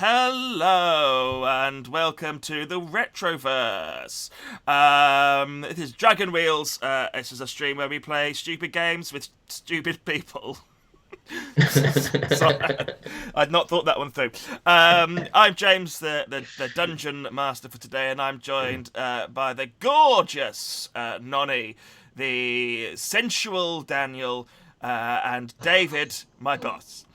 Hello and welcome to the Retroverse. It is Dragon Wheels. This is a stream where we play stupid games with stupid people. Sorry, I'd not thought that one through. I'm James, the dungeon master for today, and I'm joined by the gorgeous Nonny, the sensual Daniel, and David, my boss.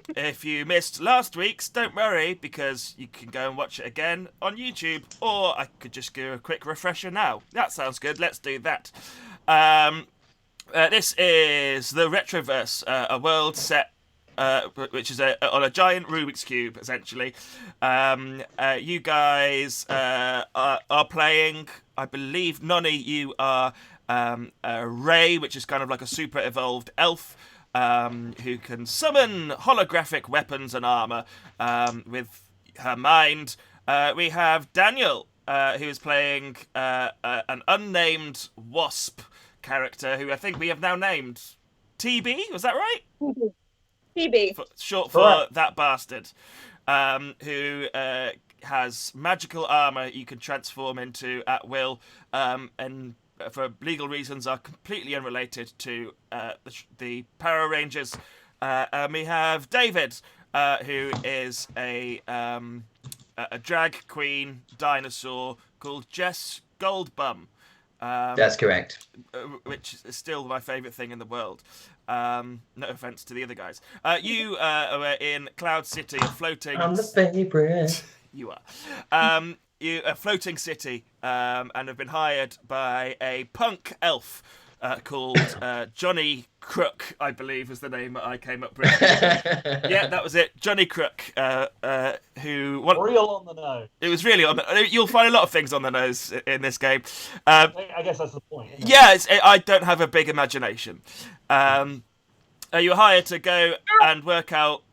If you missed last week's, don't worry, because you can go and watch it again on YouTube, or I could just do a quick refresher now. That sounds good, let's do that. This is the Retroverse, a world set which is on a giant Rubik's Cube, essentially. You guys are playing, I believe, Nonny, you are Ray, which is kind of like a super evolved elf. Who can summon holographic weapons and armor with her mind. We have Daniel, who is playing an unnamed wasp character, who I think we have now named TB. Was that right? TB. Short for that bastard, who has magical armor you can transform into at will, and for legal reasons are completely unrelated to the Power Rangers. And we have David, who is a drag queen dinosaur called Jess Goldbum. That's correct. Which is still my favourite thing in the world. No offence to the other guys. You are in Cloud City, a floating... I'm the favourite. You are. You a floating city, and have been hired by a punk elf called Johnny Crook, I believe was the name that I came up with. Yeah, that was it, Johnny Crook. Who real on the nose. It was really on the. You'll find a lot of things on the nose in this game. I guess that's the point. Yeah, I don't have a big imagination. You were hired to go and work out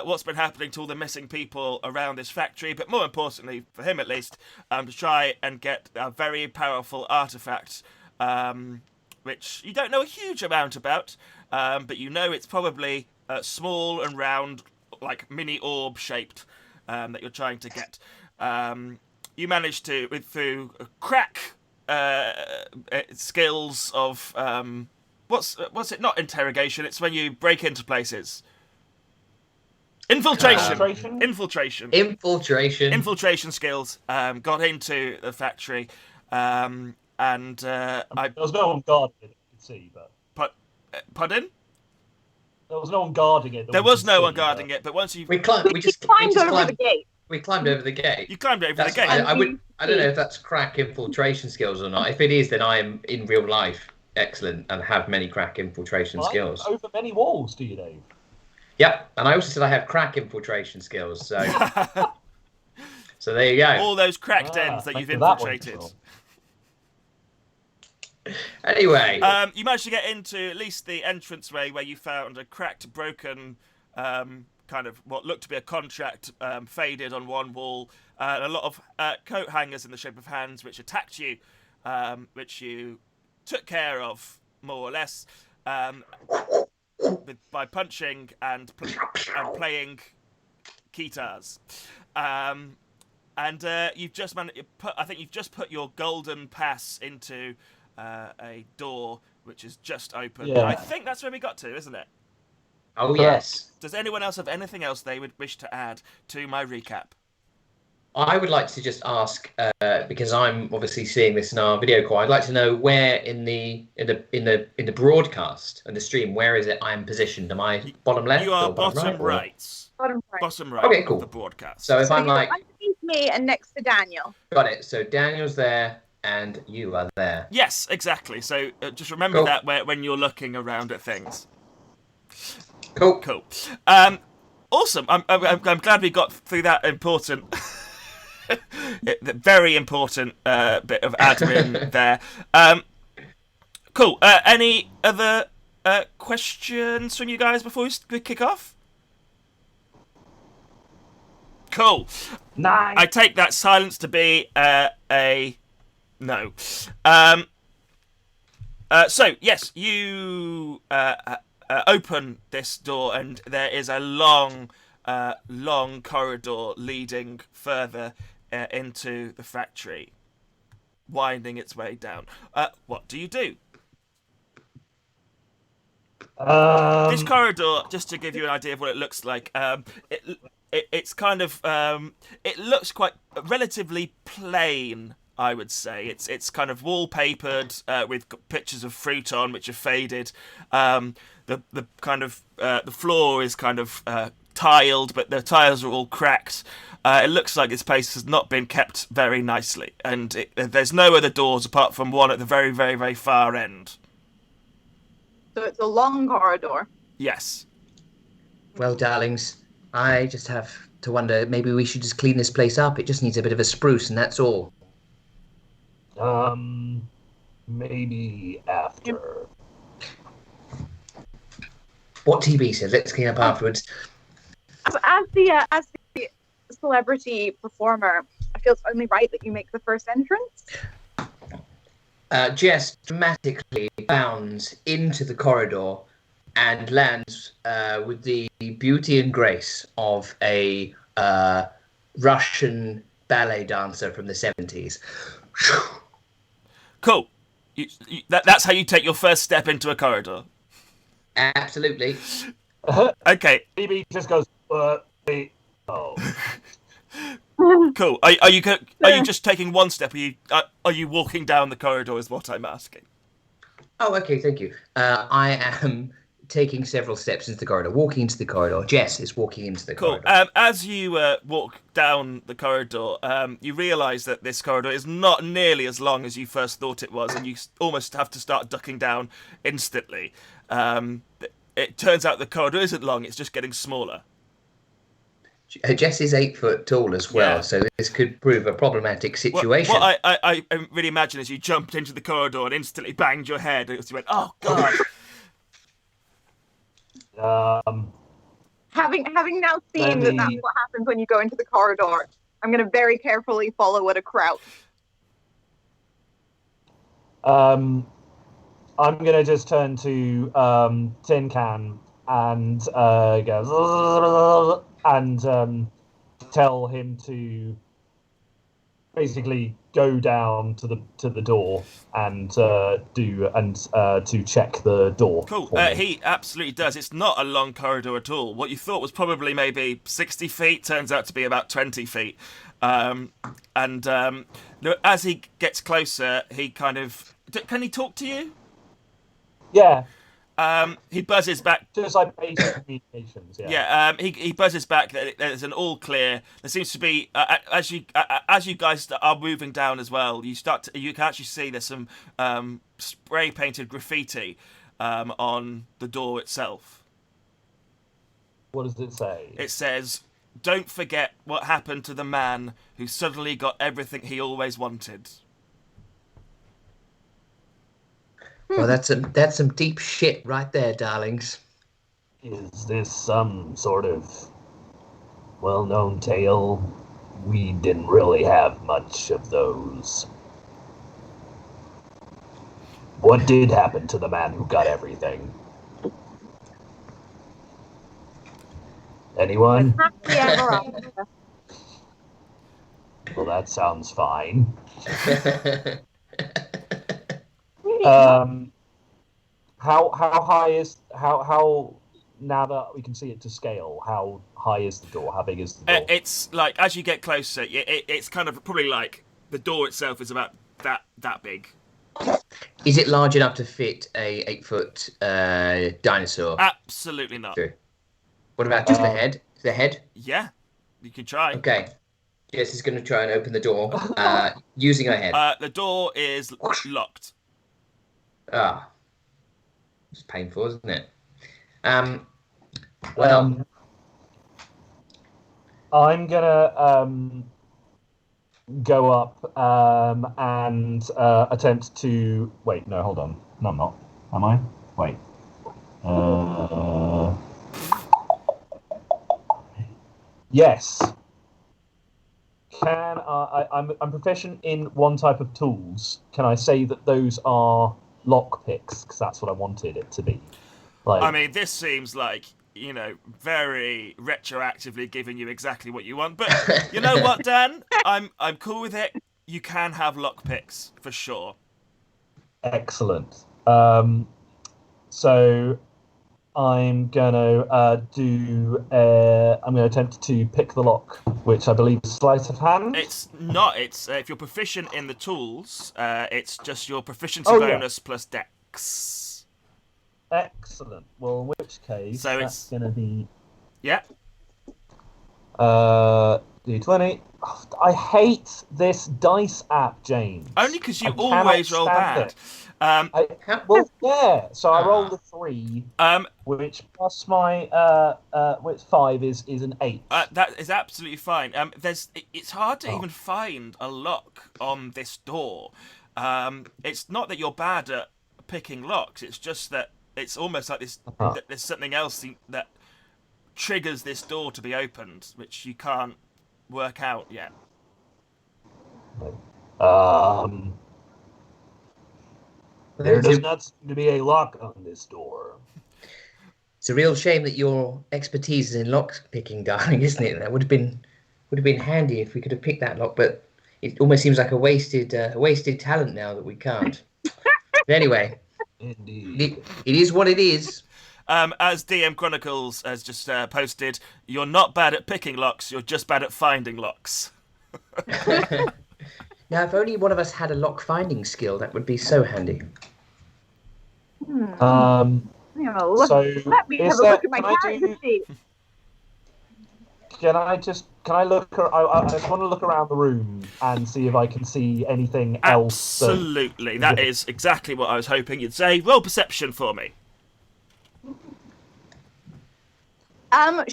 what's been happening to all the missing people around this factory, but more importantly, for him at least, to try and get a very powerful artifact, which you don't know a huge amount about, but you know it's probably small and round, like mini orb shaped, that you're trying to get. You managed to, through crack skills of, what's it, not interrogation, it's when you break into places. Infiltration skills. Got into the factory, and there was no one guarding it. You could see, but pardon? There was no one guarding it. There was no one guarding it, but once you We climbed over the gate. We climbed over the gate. You climbed over the gate. I don't know if that's crack infiltration skills or not. If it is, then I am in real life excellent and have many crack infiltration skills. Over many walls, do you, Dave? Yep, and I also said I have crack infiltration skills, so so there you go. All those cracked ends that you've infiltrated. Anyway, you managed to get into at least the entranceway where you found a cracked, broken, kind of what looked to be a contract, faded on one wall, and a lot of coat hangers in the shape of hands which attacked you, which you took care of, more or less. By punching and playing guitars, and you've just I think you've just put your golden pass into a door which is just open. Yeah. I think that's where we got to, isn't it? Oh yes. Does anyone else have anything else they would wish to add to my recap? I would like to just ask, because I'm obviously seeing this in our video call. I'd like to know where in the broadcast and the stream, where is it I'm positioned? Am I bottom left? You are or bottom right. Bottom right. Bottom right. Okay, cool. Of the broadcast. So if I'm you're like, underneath me and next to Daniel. got it. So Daniel's there and you are there. Yes, exactly. So just remember that when you're looking around at things. Cool. Awesome. I'm glad we got through that important. Very important bit of admin there. Cool. Any other questions from you guys before we kick off? Cool. Nice. I take that silence to be a no. So yes, you open this door, and there is a long corridor leading further into the factory, winding its way down. What do you do? This corridor, just to give you an idea of what it looks like, it's kind of it looks quite relatively plain, I would say. It's kind of wallpapered with pictures of fruit on, which are faded. The kind of the floor is kind of tiled, but the tiles are all cracked. It looks like this place has not been kept very nicely, and there's no other doors apart from one at the very, very, very far end. So it's a long corridor. Yes. Well, darlings, I just have to wonder, maybe we should just clean this place up. It just needs a bit of a spruce, and that's all. Maybe after. What TB says, let's clean up afterwards. As the celebrity performer, I feel it's only right that you make the first entrance. Jess dramatically bounds into the corridor and lands with the beauty and grace of a Russian ballet dancer from the 70s. Cool. That's how you take your first step into a corridor. Absolutely. Okay. Maybe just goes. Oh. Cool. Are you just taking one step? Are you walking down the corridor? Is what I'm asking. Oh, okay. Thank you. I am taking several steps into the corridor, walking into the corridor. Jess is walking into the corridor. As you walk down the corridor, you realise that this corridor is not nearly as long as you first thought it was, and you almost have to start ducking down instantly. It turns out the corridor isn't long; it's just getting smaller. Jess is 8 foot tall as well, Yeah. so this could prove a problematic situation. What I really imagine is you jumped into the corridor and instantly banged your head as you went, "Oh God!" Having now seen that that's what happens when you go into the corridor, I'm going to very carefully follow at a crouch. I'm going to just turn to Tin Can and go and tell him to basically go down to the door and to check the door. Cool. He absolutely does. It's not a long corridor at all. What you thought was probably maybe 60 feet turns out to be about 20 feet. As he gets closer, he kind of... Can he talk to you? Yeah. He buzzes back. Just like basic communications. Yeah. He buzzes back that there's an all clear. There seems to be as you guys are moving down as well. You can actually see there's some spray painted graffiti on the door itself. What does it say? It says, "Don't forget what happened to the man who suddenly got everything he always wanted." Well, that's some deep shit right there, darlings. Is this some sort of well-known tale? We didn't really have much of those. What did happen to the man who got everything? Anyone? Well, that sounds fine. How high is how now that we can see it to scale? How high is the door? How big is the door? It's like as you get closer, it's kind of probably like the door itself is about that big. Is it large enough to fit a 8 foot dinosaur? Absolutely not. True. What about just the head? The head? Yeah, you can try. Okay. Jess is going to try and open the door using her head. The door is locked. Ah, it's painful, isn't it? I'm gonna go up and attempt to wait. No, hold on. No, I'm not. Am I? Wait. Yes. Can I'm proficient in one type of tools. Can I say that those are lock picks? Because that's what I wanted it to be. Like, I mean, this seems like, very retroactively giving you exactly what you want. But you know what, Dan? I'm cool with it. You can have lockpicks for sure. excellent. So I'm gonna I'm gonna attempt to pick the lock, which I believe is sleight of hand. It's not. It's if you're proficient in the tools, it's just your proficiency Oh, yeah. bonus plus dex. Excellent. Well, in which case, So that's it's- gonna be Yeah. D20. I hate this dice app, James. Only because you I cannot always roll stand bad. it. Well, yeah. So I rolled Ah. a 3, Um, which plus my which 5 is an 8. that is absolutely fine. It's hard to Oh. even find a lock on this door. It's not that you're bad at picking locks. It's just that it's almost like this. Uh-huh. That there's something else that triggers this door to be opened, which you can't work out yet. There does not seem to be a lock on this door. It's a real shame that your expertise is in lock picking, darling, isn't it? That would have been handy if we could have picked that lock, but it almost seems like a wasted talent now that we can't. But anyway, Indeed. it is what it is. As DM Chronicles has just posted, you're not bad at picking locks, you're just bad at finding locks. Now, if only one of us had a lock finding skill, that would be so handy. So Let me have a look at my character sheet. Can I look? I just want to look around the room and see if I can see anything else. Absolutely, that is exactly what I was hoping you'd say. Roll perception for me.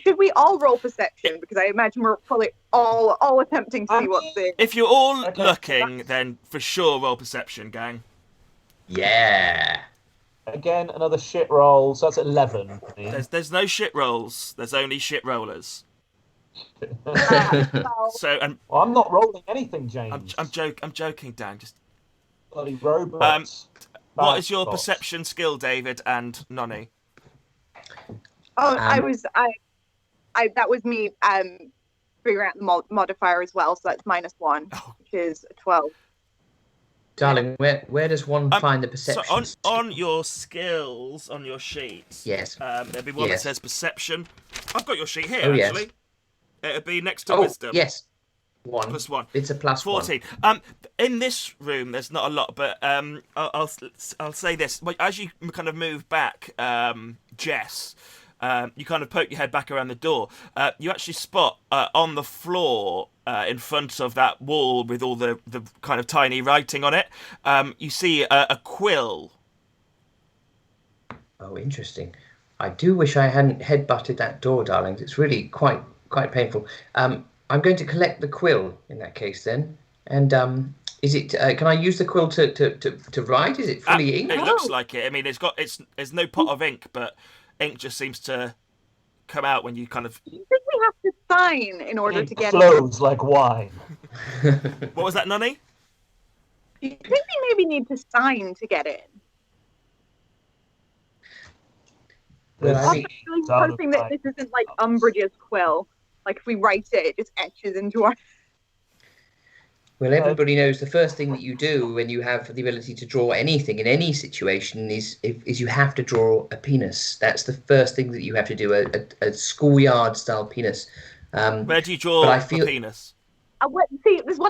Should we all roll perception? Because I imagine we're probably all attempting to see what's there. If you're all Okay. looking, then for sure roll perception, gang. Yeah. Again, another shit roll. So that's 11. for me. There's no shit rolls. There's only shit rollers. Well, So and Well, I'm not rolling anything, James. I'm joking, Dan. Just Bloody robots. what is your Bad bots. perception skill, David and Nonny? that was me figuring out the modifier as well, so that's -1, which is a 12. Darling, where does one find the perception? So on your skills on your sheet, Yes. there'll be one that Yes. says perception. I've got your sheet here Oh, yes. actually. It'll be next to Oh, wisdom. yes. 1. +1. It's a plus 14. In this room, there's not a lot, but I'll say this: as you kind of move back, Jess, you kind of poke your head back around the door. You actually spot on the floor in front of that wall with all the kind of tiny writing on it. You see a quill. Oh, interesting. I do wish I hadn't headbutted that door, darlings. It's really quite painful. I'm going to collect the quill in that case then. And is it? Can I use the quill to write? Is it fully inked? It looks like it. I mean, there's no pot of ink, but ink just seems to come out when you kind of. Do you think we have to sign in order It to get it? flows like wine. What was that, Nunny? Do you think we maybe need to sign to get in? Well, I Also, think- really hoping that this isn't like Umbridge's quill. Like if we write it, it just etches into our. Well, everybody knows the first thing that you do when you have the ability to draw anything in any situation is you have to draw a penis. That's the first thing that you have to do, a schoolyard style penis. Where do you draw but I the feel- penis? What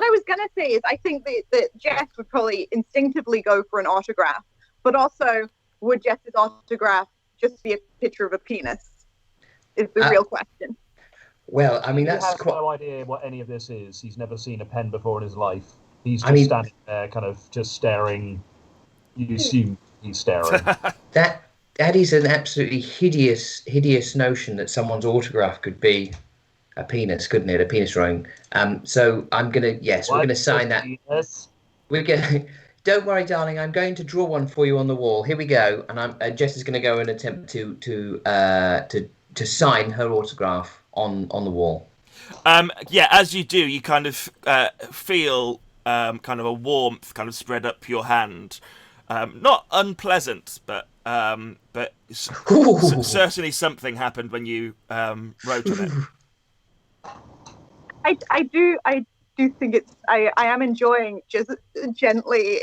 I was gonna say is I think that Jess would probably instinctively go for an autograph, but also would Jess's autograph just be a picture of a penis? Is the real question. Well, I mean, He that's has quite. no idea what any of this is. He's never seen a pen before in his life. He's I just mean- standing there, kind of just staring. You assume he's staring. That is an absolutely hideous notion that someone's autograph could be a penis, couldn't it? A penis drawing. So we're gonna sign that. Yes. We're going. Don't worry, darling. I'm going to draw one for you on the wall. Here we go. And Jess is going to go and attempt to sign her autograph on the wall. As you do, you kind of feel kind of a warmth kind of spread up your hand. Not unpleasant, but but Ooh. certainly something happened when you wrote on it. I do think I am enjoying just gently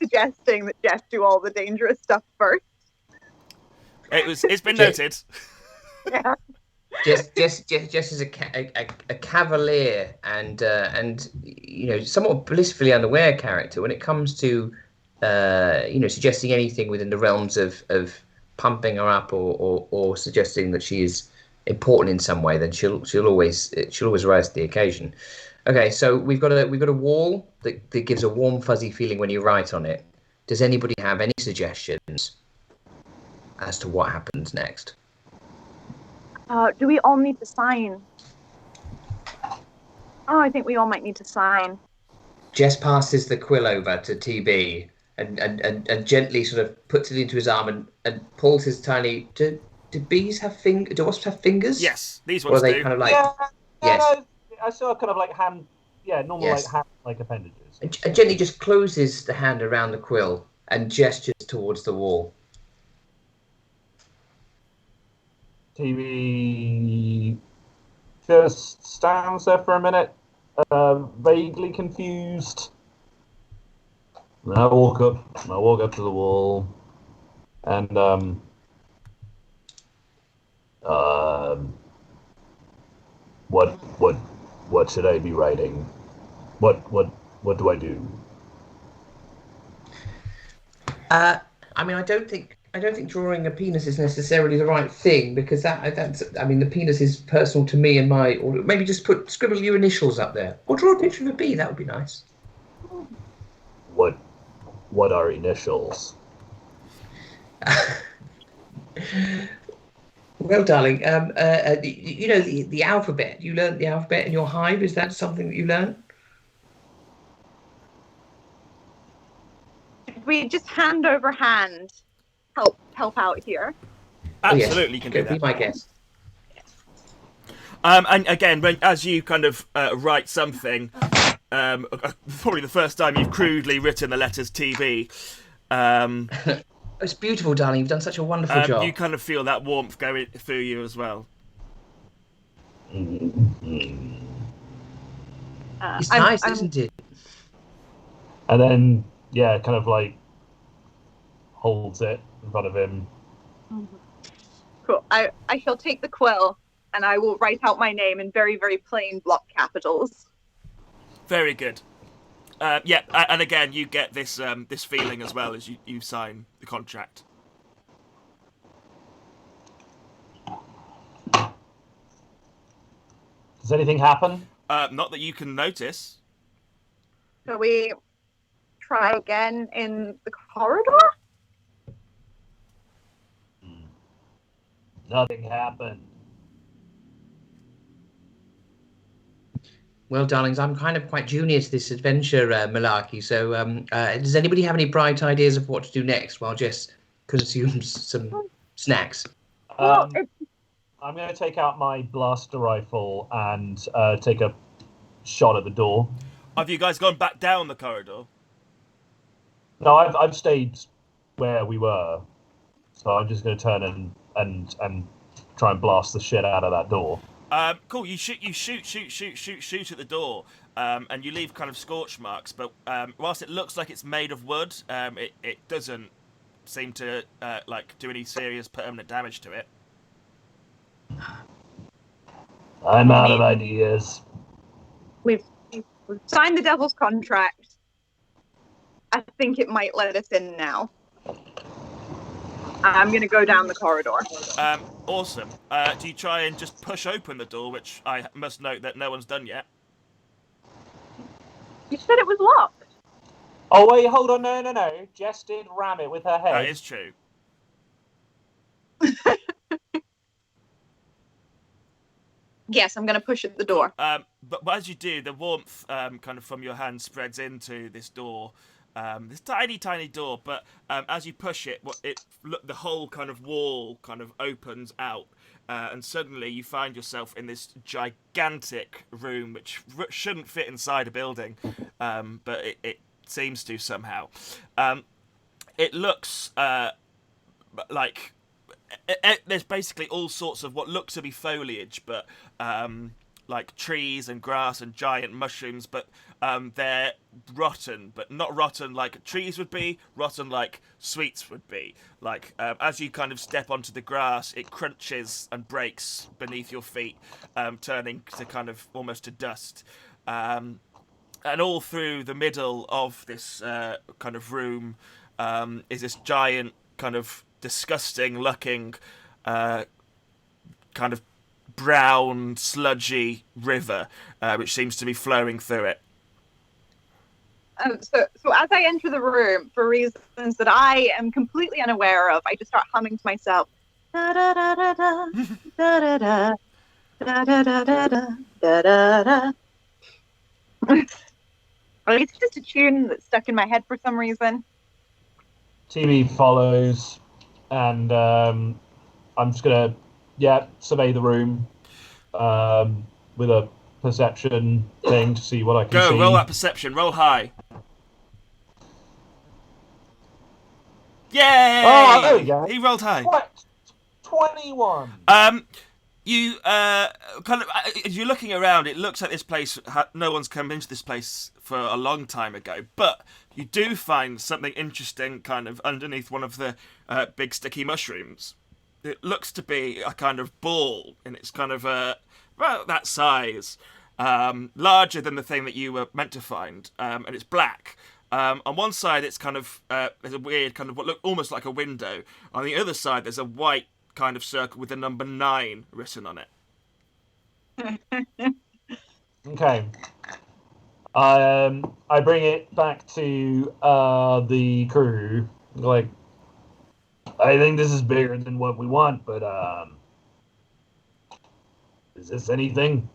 suggesting that Jeff do all the dangerous stuff first. It's been noted. Yeah. Just as a cavalier and somewhat blissfully unaware character when it comes to suggesting anything within the realms of pumping her up or suggesting that she is important in some way, then she'll always rise to the occasion. Okay, so we've got a wall that gives a warm fuzzy feeling when you write on it. Does anybody have any suggestions as to what happens next? Do we all need to sign? Oh, I think we all might need to sign. Jess passes the quill over to TB and gently sort of puts it into his arm and pulls his tiny. Do bees have fingers? Do wasps have fingers? Yes, these Or ones are they do. kind of like Yeah, yes? no, I saw kind of like hand, normal Yes. like hand like appendages. And gently just closes the hand around the quill and gestures towards the wall. TV just stands there for a minute, vaguely confused. And I walk up to the wall, and what should I be writing? What do I do? I mean, I don't think drawing a penis is necessarily the right thing because that's I mean the penis is personal to me and my, or maybe just scribble your initials up there or draw a picture of a bee. That would be nice. What are initials? Well, darling, the alphabet. You learned the alphabet in your hive. Is that something that you learned? Should we just hand over hand help out here? Absolutely, you can do Be that. my guest. And again, as you kind of write something, probably the first time you've crudely written the letters TB, It's beautiful, darling. You've done such a wonderful job. you kind of feel that warmth going through you as well. It's nice, isn't it? And then kind of like holds it in front of him. Cool. I shall take the quill and I will write out my name in very, very plain block capitals. Very good. And again, you get this this feeling as well as you sign the contract. Does anything happen? Not that you can notice. Shall we try again in the corridor? Nothing happened. Well, darlings, I'm kind of quite junior to this adventure, Malarkey. So, does anybody have any bright ideas of what to do next while Jess consumes some snacks? Well, I'm going to take out my blaster rifle and take a shot at the door. Have you guys gone back down the corridor? No, I've stayed where we were, so I'm just going to turn and try and blast the shit out of that door. Cool. You shoot at the door, and you leave kind of scorch marks. But whilst it looks like it's made of wood, it doesn't seem to do any serious permanent damage to it. I'm out of ideas. We've signed the devil's contract. I think it might let us in now. I'm going to go down the corridor. Awesome. Do you try and just push open the door, which I must note that no one's done yet? You said it was locked. Oh, wait, hold on. No. Jess did ram it with her head. That is true. Yes, I'm going to push at the door. But as you do, the warmth kind of from your hand spreads into this door. This tiny door, but as you push it, the whole kind of wall kind of opens out, and suddenly you find yourself in this gigantic room which shouldn't fit inside a building, but it seems to somehow. It looks like there's basically all sorts of what looks to be foliage, but like trees and grass and giant mushrooms, but they're rotten, but not rotten like trees would be, rotten like sweets would be. Like as you kind of step onto the grass, it crunches and breaks beneath your feet, turning to kind of almost to dust. And all through the middle of this kind of room is this giant kind of disgusting looking kind of brown sludgy river which seems to be flowing through it. So as I enter the room, for reasons that I am completely unaware of, I just start humming to myself. Da da da da da da da da da da da da da da. It's just a tune that's stuck in my head for some reason. TV follows, and I'm just gonna survey the room with a perception thing to see what I can see. Go, roll that perception, roll high. Yay! Oh, there we go. He rolled high. What? 21. You kind of as you're looking around, it looks like this place. No one's come into this place for a long time ago, but you do find something interesting, kind of underneath one of the big sticky mushrooms. It looks to be a kind of ball, and it's kind of about that size, larger than the thing that you were meant to find, and it's black. On one side, it's kind of there's a weird kind of what look almost like a window. On the other side, there's a white kind of circle with the number 9 written on it. Okay. I bring it back to the crew. Like, I think this is bigger than what we want, but is this anything?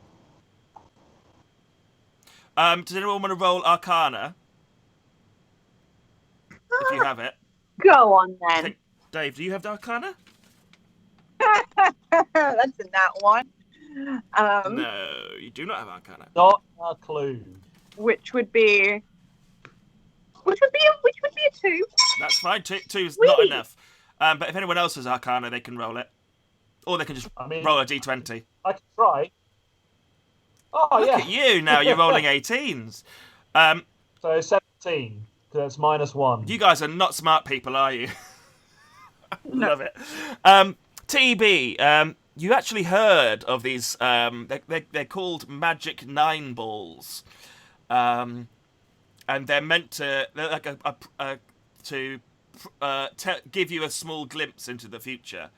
Does anyone want to roll Arcana? If you have it. Go on then. Dave, do you have the Arcana? That's in that one. No, you do not have Arcana. Not a clue. Which would be a 2. That's fine. Two is not enough. But if anyone else has Arcana, they can roll it, or they can just roll a d20. I can try. Oh, Look yeah. at you now. You're rolling 18s. So 17. That's -1. You guys are not smart people, are you? No. Love it. TB, you actually heard of these? They're called Magic 9 balls, and they're meant to give you a small glimpse into the future.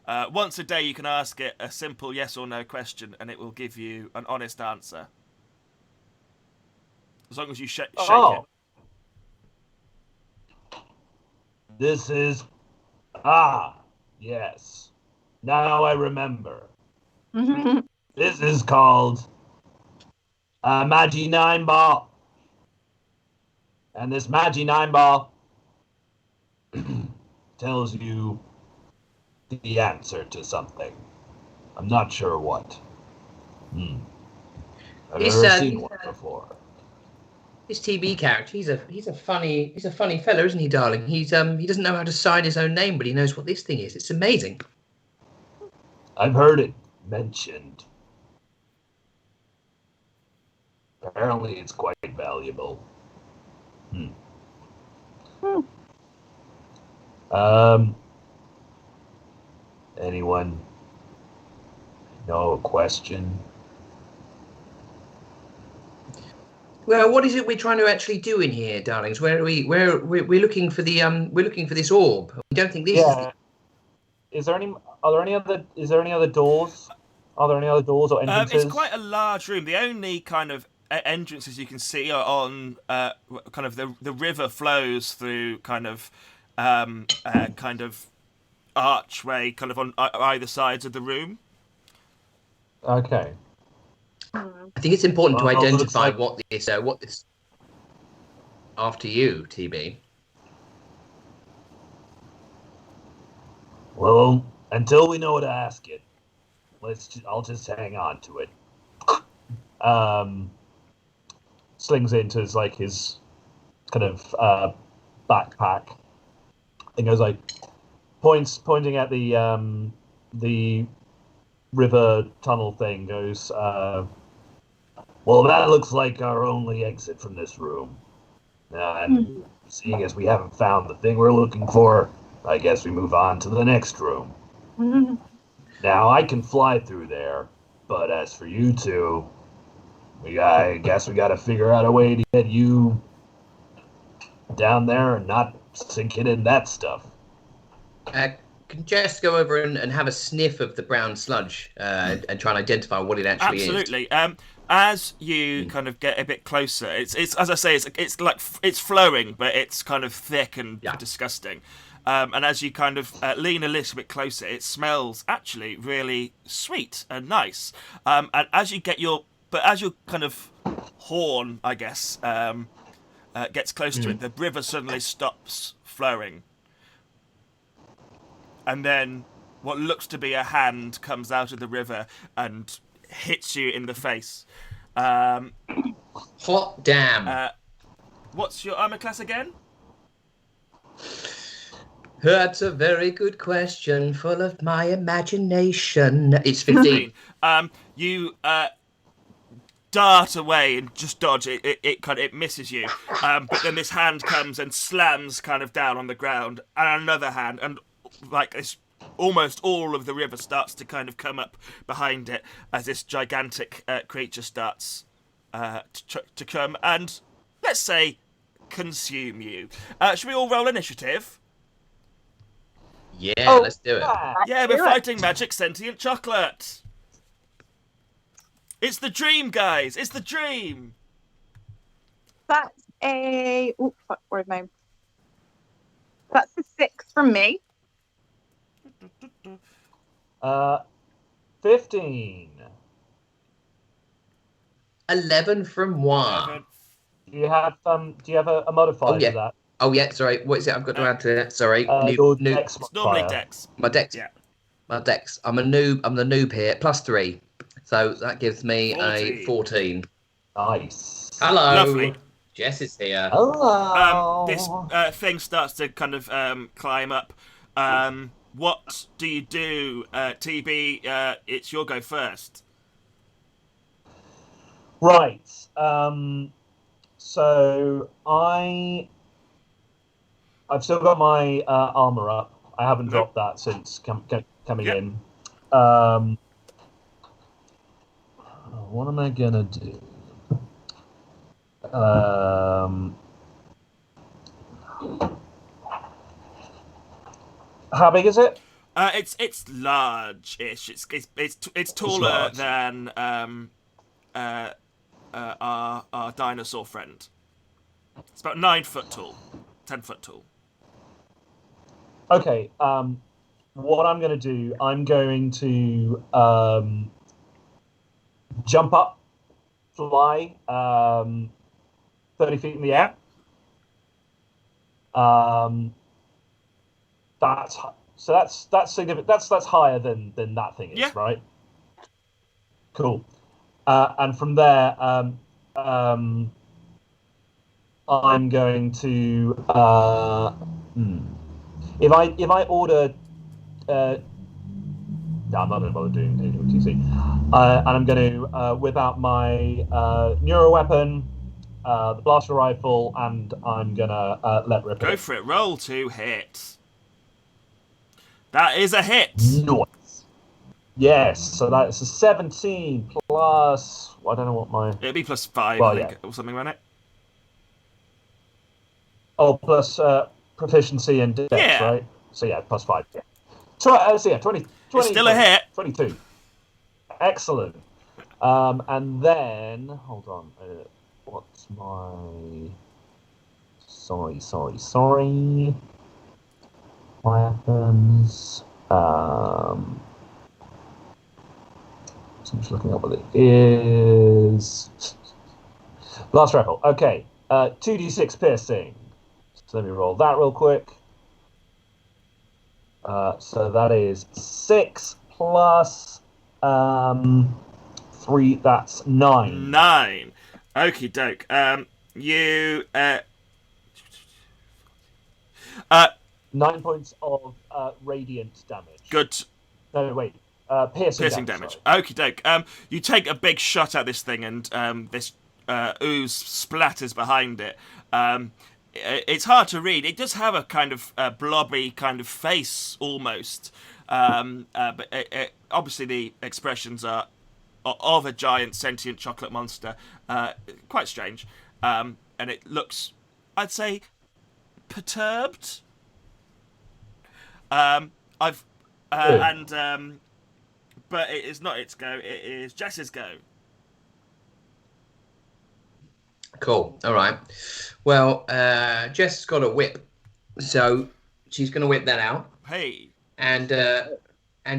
Once a day, you can ask it a simple yes or no question, and it will give you an honest answer. As long as you shake it. This is... yes. Now I remember. This is called a Magi 9 ball. And this Magi 9 ball tells you the answer to something. I'm not sure what. I've never seen one before. This TB character, he's a funny fellow, isn't he, darling? He doesn't know how to sign his own name, but he knows what this thing is. It's amazing. I've heard it mentioned. Apparently, it's quite valuable. Anyone know a question? Well, what is it we're trying to actually do in here, darlings? Where are we? We're looking for the we're looking for this orb. We don't think this is. Is there any other doors? Are there any other doors or entrances? It's quite a large room. The only kind of entrances you can see are on kind of the river flows through kind of archway kind of on either sides of the room. Okay. I think it's important to identify what this. After you, TB. Well, until we know what to ask it, I'll just hang on to it. Slings it into his kind of backpack and goes like, pointing at the river tunnel thing, goes, well, that looks like our only exit from this room. And seeing as we haven't found the thing we're looking for, I guess we move on to the next room. Now, I can fly through there, but as for you two, I guess we got to figure out a way to get you down there and not sink it in that stuff. Can Jess go over and have a sniff of the brown sludge and try and identify what it actually is? Absolutely. As you kind of get a bit closer, it's as I say, it's like it's flowing, but it's kind of thick and disgusting. And as you kind of lean a little bit closer, it smells actually really sweet and nice. And as you get your kind of horn, I guess, gets close to it, the river suddenly stops flowing. And then what looks to be a hand comes out of the river and hits you in the face. Hot damn. What's your armor class again? That's a very good question, full of my imagination. It's 15. You dart away and just dodge. It misses you. But then this hand comes and slams kind of down on the ground, and another hand, and like this, almost all of the river starts to kind of come up behind it as this gigantic creature starts to come and, let's say, consume you. Should we all roll initiative? Yeah, let's do it. Yeah, we're fighting magic sentient chocolate. It's the dream, guys. It's the dream. That's a... Oh, fuck, where's my... That's a 6 from me. 15. 11 from moi. Do you have a modifier to that? Oh yeah, sorry. What is it? I've got to add to that. Sorry. Your new. dex It's normally modifier. dex. My dex. Yeah. My dex. I'm a noob. I'm the noob here. +3. So that gives me 14. a 14. Nice. Hello. Lovely. Jess is here. Hello. This thing starts to kind of climb up. What do you do, TB? It's your go first. Right. So I've still got my armor up. I haven't dropped that since coming in. What am I gonna do? How big is it? It's large-ish. It's taller large. than our dinosaur friend. It's about 9 foot tall, 10 foot tall. Okay. What I'm going to do, I'm going to jump up, fly 30 feet in the air. That's significant. That's higher than that thing is, right? Cool. And from there, I'm going to if I order. No, I'm not going to bother doing TC. And I'm going to whip out my neuro weapon, the blaster rifle, and I'm going to let rip. Go for it. Roll to hit. That is a hit. Nice. Yes, so that's a 17 plus. I don't know what my. It'd be +5, Well, I think, or something, won't it? Oh, plus proficiency in dex, right? So yeah, +5. Yeah. So yeah, 20. It's still a hit. 22. Excellent. And then hold on. What's my? Sorry. Weapons. So I'm just looking up what it is. Blast rifle. Okay. 2d6 piercing. So let me roll that real quick. So that is 6 plus 3. That's 9. 9. Okie doke. 9 points of radiant damage. Good. No, wait. Piercing damage. Sorry. Okie doke. You take a big shot at this thing, and this ooze splatters behind it. It's hard to read. It does have a kind of blobby kind of face almost, but obviously the expressions are of a giant sentient chocolate monster. Quite strange, and it looks, I'd say, perturbed. But it is not its go. It is Jess's go. Cool. All right. Well, Jess has got a whip, so she's gonna whip that out, Hey. and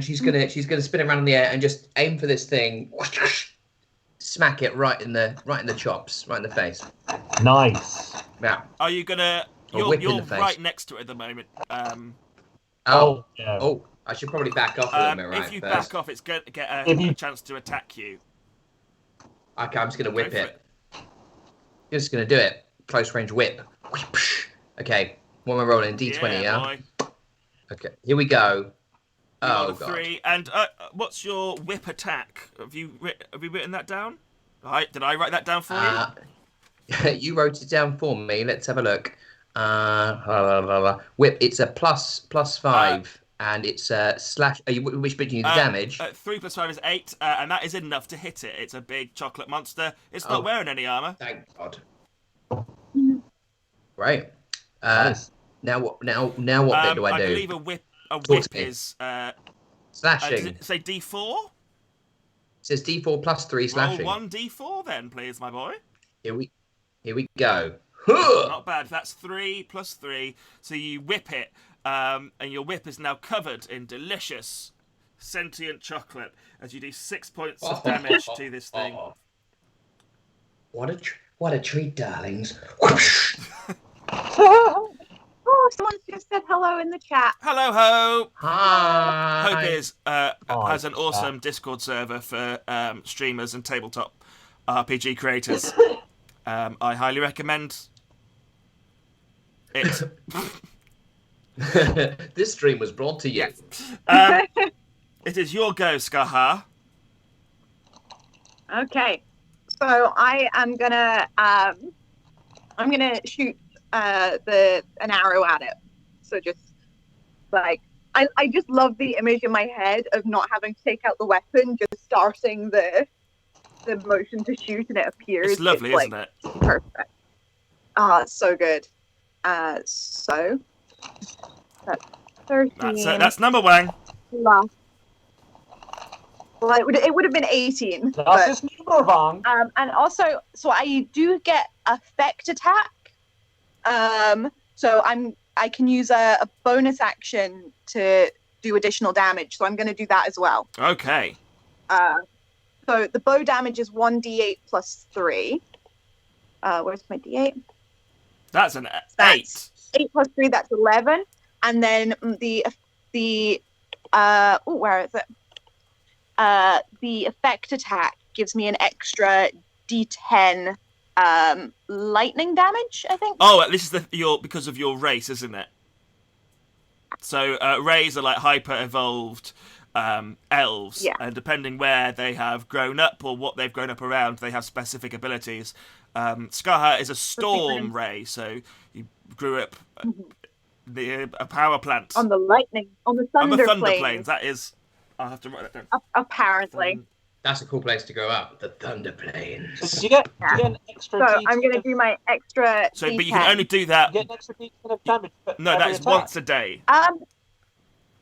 she's gonna spin it around in the air and just aim for this thing, smack it right in the chops, right in the face. Nice. Yeah. Are you gonna? You're right next to it at the moment. Oh. Yeah. Oh. I should probably back off a little bit, right? If you first. back off, it's going to get a chance to attack you. Okay, I'm just gonna whip Go for it. Just gonna do it. Close range whip. Okay. What am I rolling? D20, yeah? Boy. Okay. Here we go. You roll Oh a god. 3. And what's your whip attack? Have you written that down? Did I write that down for you? You wrote it down for me. Let's have a look. Whip. It's a plus 5, and it's slash. Which bit do you need the damage? 3 plus 5 is 8, and that is enough to hit it. It's a big chocolate monster. It's not wearing any armor. Thank God. Great. Nice. Now what? Now what bit do I do? I believe a whip to me. is Slashing. does it say D4? It says D4 plus 3 slashing. Roll 1d4 then, please, my boy. Here we go. Not bad. That's 3 plus 3. So you whip it, and your whip is now covered in delicious sentient chocolate as you do 6 points of damage to this thing. What a treat, darlings. Oh, someone's just said hello in the chat. Hello, Hope. Hi. Hope has an awesome Discord server for streamers and tabletop RPG creators. I highly recommend it. This stream was brought to you. It is your go, Skaha. Okay, so I am gonna shoot an arrow at it. So just like I just love the image in my head of not having to take out the weapon, just starting the motion to shoot, and it appears. It's lovely, isn't it? Perfect. It's so good. So that's 13. That's number 1. Last. Well, it would have been 18. Das ist number one. And also, so I do get effect attack. So I can use a bonus action to do additional damage. So I'm going to do that as well. Okay. So the bow damage is 1d8 plus 3. Where's my d8? That's an 8. That's 8 plus 3, that's 11. And then where is it? The effect attack gives me an extra d10 lightning damage, I think. Oh, this is because of your race, isn't it? So rays are like hyper evolved elves, and depending where they have grown up or what they've grown up around, they have specific abilities. Skaha is a storm ray, so you grew up near a power plant on the thunder plains. That is, I'll have to write that down. Apparently. That's a cool place to grow up, the Thunder Plains. So you get an extra. So I'm going to do my extra. So, D10. but you can only do that. You get an extra D10 of damage. No, that is once a day.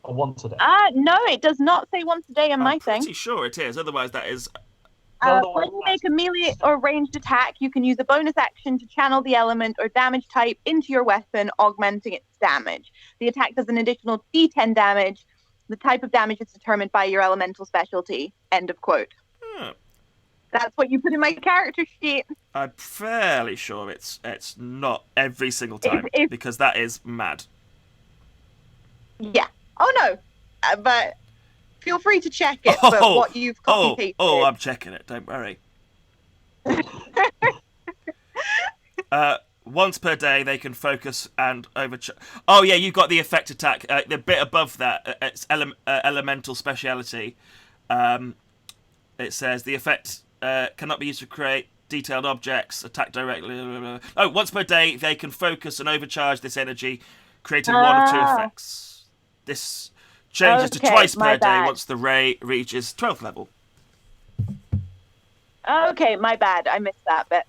Or once a day. No, it does not say once a day on my thing. I'm pretty sure it is. Otherwise, that is. When you make a melee or ranged attack, you can use a bonus action to channel the element or damage type into your weapon, augmenting its damage. The attack does an additional D10 damage. The type of damage is determined by your elemental specialty. End of quote. That's what you put in my character sheet. I'm fairly sure it's not every single time, because that is mad. Yeah. Oh no. But feel free to check it. But what you've copy pasted. I'm checking it. Don't worry. once per day, they can focus and overcharge. Oh yeah, you got the effect attack. The bit above that, it's elemental speciality. It says the effect cannot be used to create detailed objects, attack directly. Oh, once per day, they can focus and overcharge this energy, creating one or two effects. This changes to twice per day once the ray reaches 12th level. Okay, my bad. I missed that bit.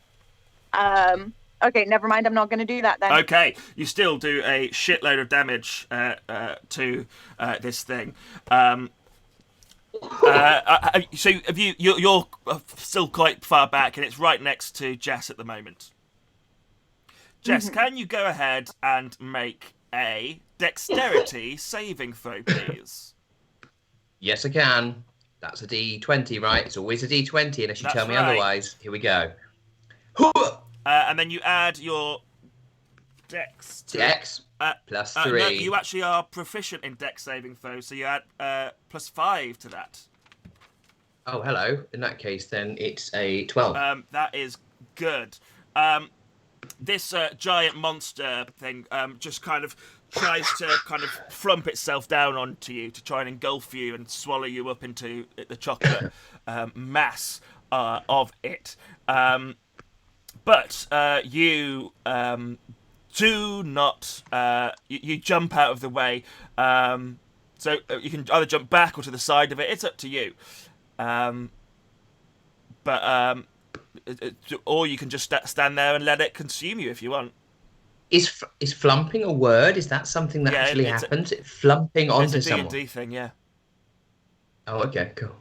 Okay, never mind. I'm not going to do that then. Okay, you still do a shitload of damage to this thing. So have you're still quite far back, and it's right next to Jess at the moment. Jess, can you go ahead and make a dexterity saving throw, please? Yes, I can. That's a D20, right? It's always a D20 unless you tell me otherwise. Here we go. And then you add your dex. Dex plus 3. No, you actually are proficient in dex saving throw, so you add plus 5 to that. Oh, hello. In that case, then it's a 12. That is good. This giant monster thing just kind of tries to kind of flump itself down onto you to try and engulf you and swallow you up into the chocolate mass of it. But you do not. You jump out of the way. So you can either jump back or to the side of it. It's up to you. Or you can just stand there and let it consume you if you want. Is flumping a word? Is that something that actually happens? Flumping onto someone? It's a D&D thing, yeah. Oh, okay, cool.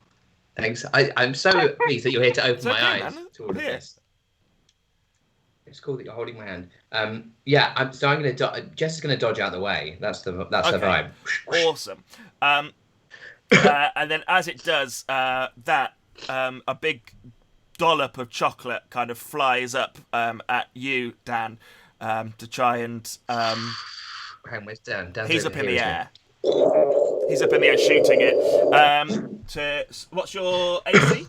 Thanks. I'm so pleased that you're here to open my eyes to all of this. It's cool that you're holding my hand. Yeah, I'm going to. Jess is going to dodge out of the way. That's the vibe. Awesome. And then as it does that, a big dollop of chocolate kind of flies up at you, Dan, to try and. Where's Dan? Dan's he's up in the air. He's up in the air shooting it. What's your AC?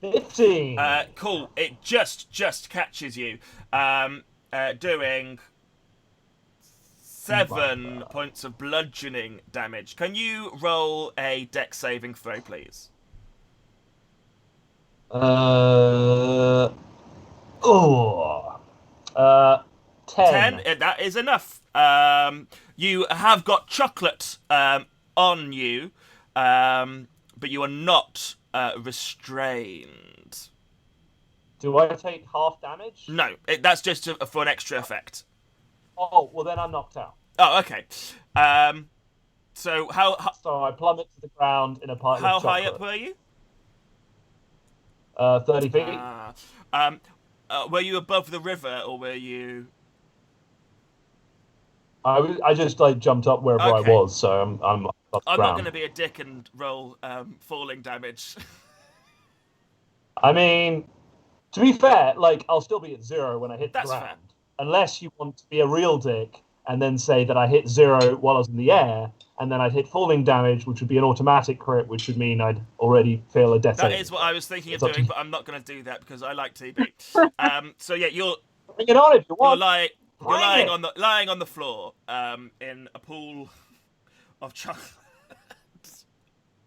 15. Cool. It just catches you, doing 7 points of bludgeoning damage. Can you roll a dex saving throw, please? 10. 10. That is enough. You have got chocolate on you, but you are not restrained. Do I take half damage? No, that's just for an extra effect. Oh, well then I'm knocked out. Oh, okay. So So I plummet to the ground in a pile of chocolate. How high up were you? 30 feet. Were you above the river, or were you? I just jumped up wherever I was, so I'm up the I'm ground. not going to be a dick and roll falling damage. I mean, to be fair, I'll still be at 0 when I hit the ground. Fair. Unless you want to be a real dick and then say that I hit 0 while I was in the air, and then I'd hit falling damage, which would be an automatic crit, which would mean I'd already fail a death That save. is what I was thinking of doing, but I'm not going to do that because I like TB. So yeah, you're Bring it on if you want. You're lying on the floor in a pool of chocolate.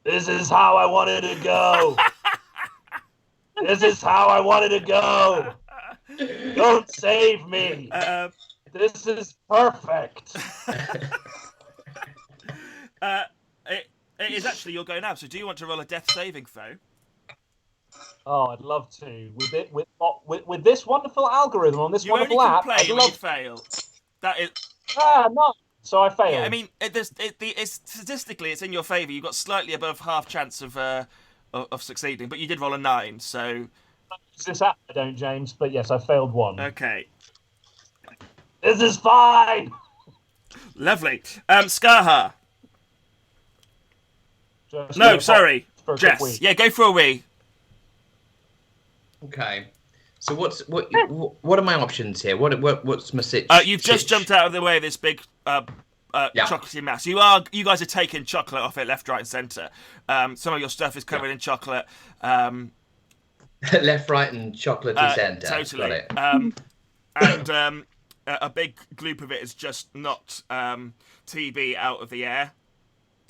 This is how I wanted to go. This is how I wanted to go. Don't save me. This is perfect. It is actually your go now. So do you want to roll a death saving throw? Oh, I'd love to. With this wonderful algorithm on this wonderful app, I'd love to fail. That is. No. So I failed. Yeah, I mean, statistically, it's in your favour. You've got slightly above half chance of succeeding, but you did roll a 9, so. This app I don't, James, but yes, I failed 1. Okay. This is fine. Lovely. Skaha. No, sorry. Jess. Yeah, go for a wee. Okay. So what are my options here? What's my situation? You've just jumped out of the way of this big chocolatey mass. You guys are taking chocolate off it left, right, and centre. Some of your stuff is covered in chocolate. Left, right, and chocolatey centre. Totally. Got it. And a big gloop of it has just knocked TB out of the air.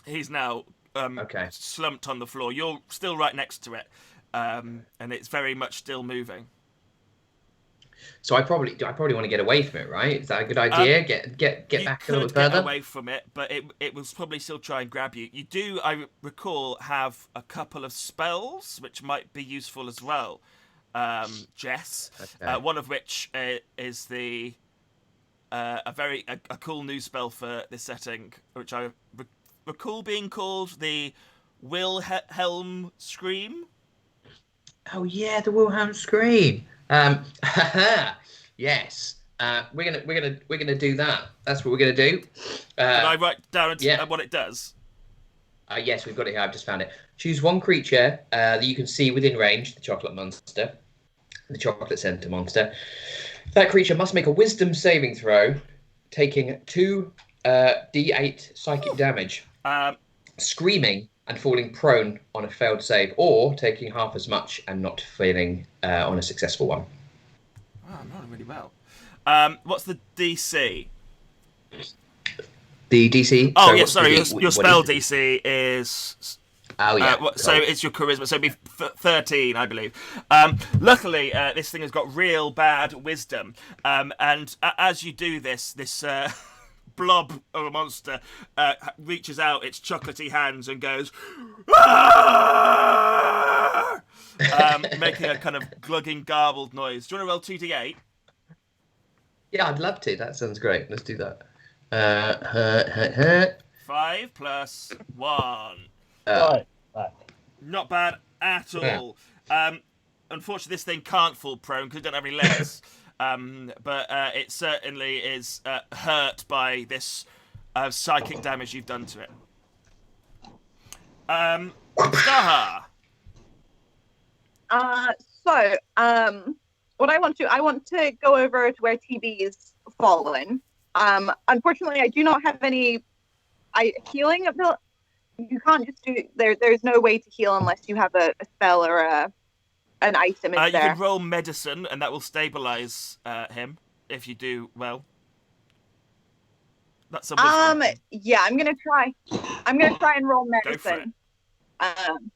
He's now Okay. slumped on the floor. You're still right next to it, and it's very much still moving. So I probably want to get away from it, right? Is that a good idea? Get back a little bit You could further. get away from it, but it will probably still try and grab you. You do, I recall, have a couple of spells which might be useful as well, Jess. Okay. One of which is the a cool new spell for this setting, which I recall being called the Wilhelm Scream. Oh yeah, the Wilhelm scream. Yes. We're gonna do that. That's what we're gonna do. Can I write down yeah. what it does? Yes, we've got it here. I've just found it. Choose one creature that you can see within range. The chocolate monster, the chocolate center monster. That creature must make a Wisdom saving throw, taking 2 d8 psychic damage, screaming and falling prone on a failed save, or taking half as much and not failing on a successful one. Oh, I'm not really well. What's the DC? The DC. Oh, yeah, sorry. Your what spell is it? DC is. Oh yeah. So it's your charisma. So it'd be 13, I believe. Luckily, this thing has got real bad wisdom. And as you do this blob of a monster reaches out its chocolatey hands and goes, making a kind of glugging, garbled noise. Do you want to roll 2d8? Yeah, I'd love to. That sounds great. Let's do that. 5 plus 1. Right. Not bad at all. Unfortunately, this thing can't fall prone because it don't have any legs. But it certainly is hurt by this psychic damage you've done to it. Staha. What I want to go over to where TB is fallen. Unfortunately, I do not have any healing ability. You can't just do there's no way to heal unless you have a spell or an item in You there. can roll medicine, and that will stabilize him if you do well. That's a wisdom. Yeah, I'm gonna try and roll Go for it. medicine.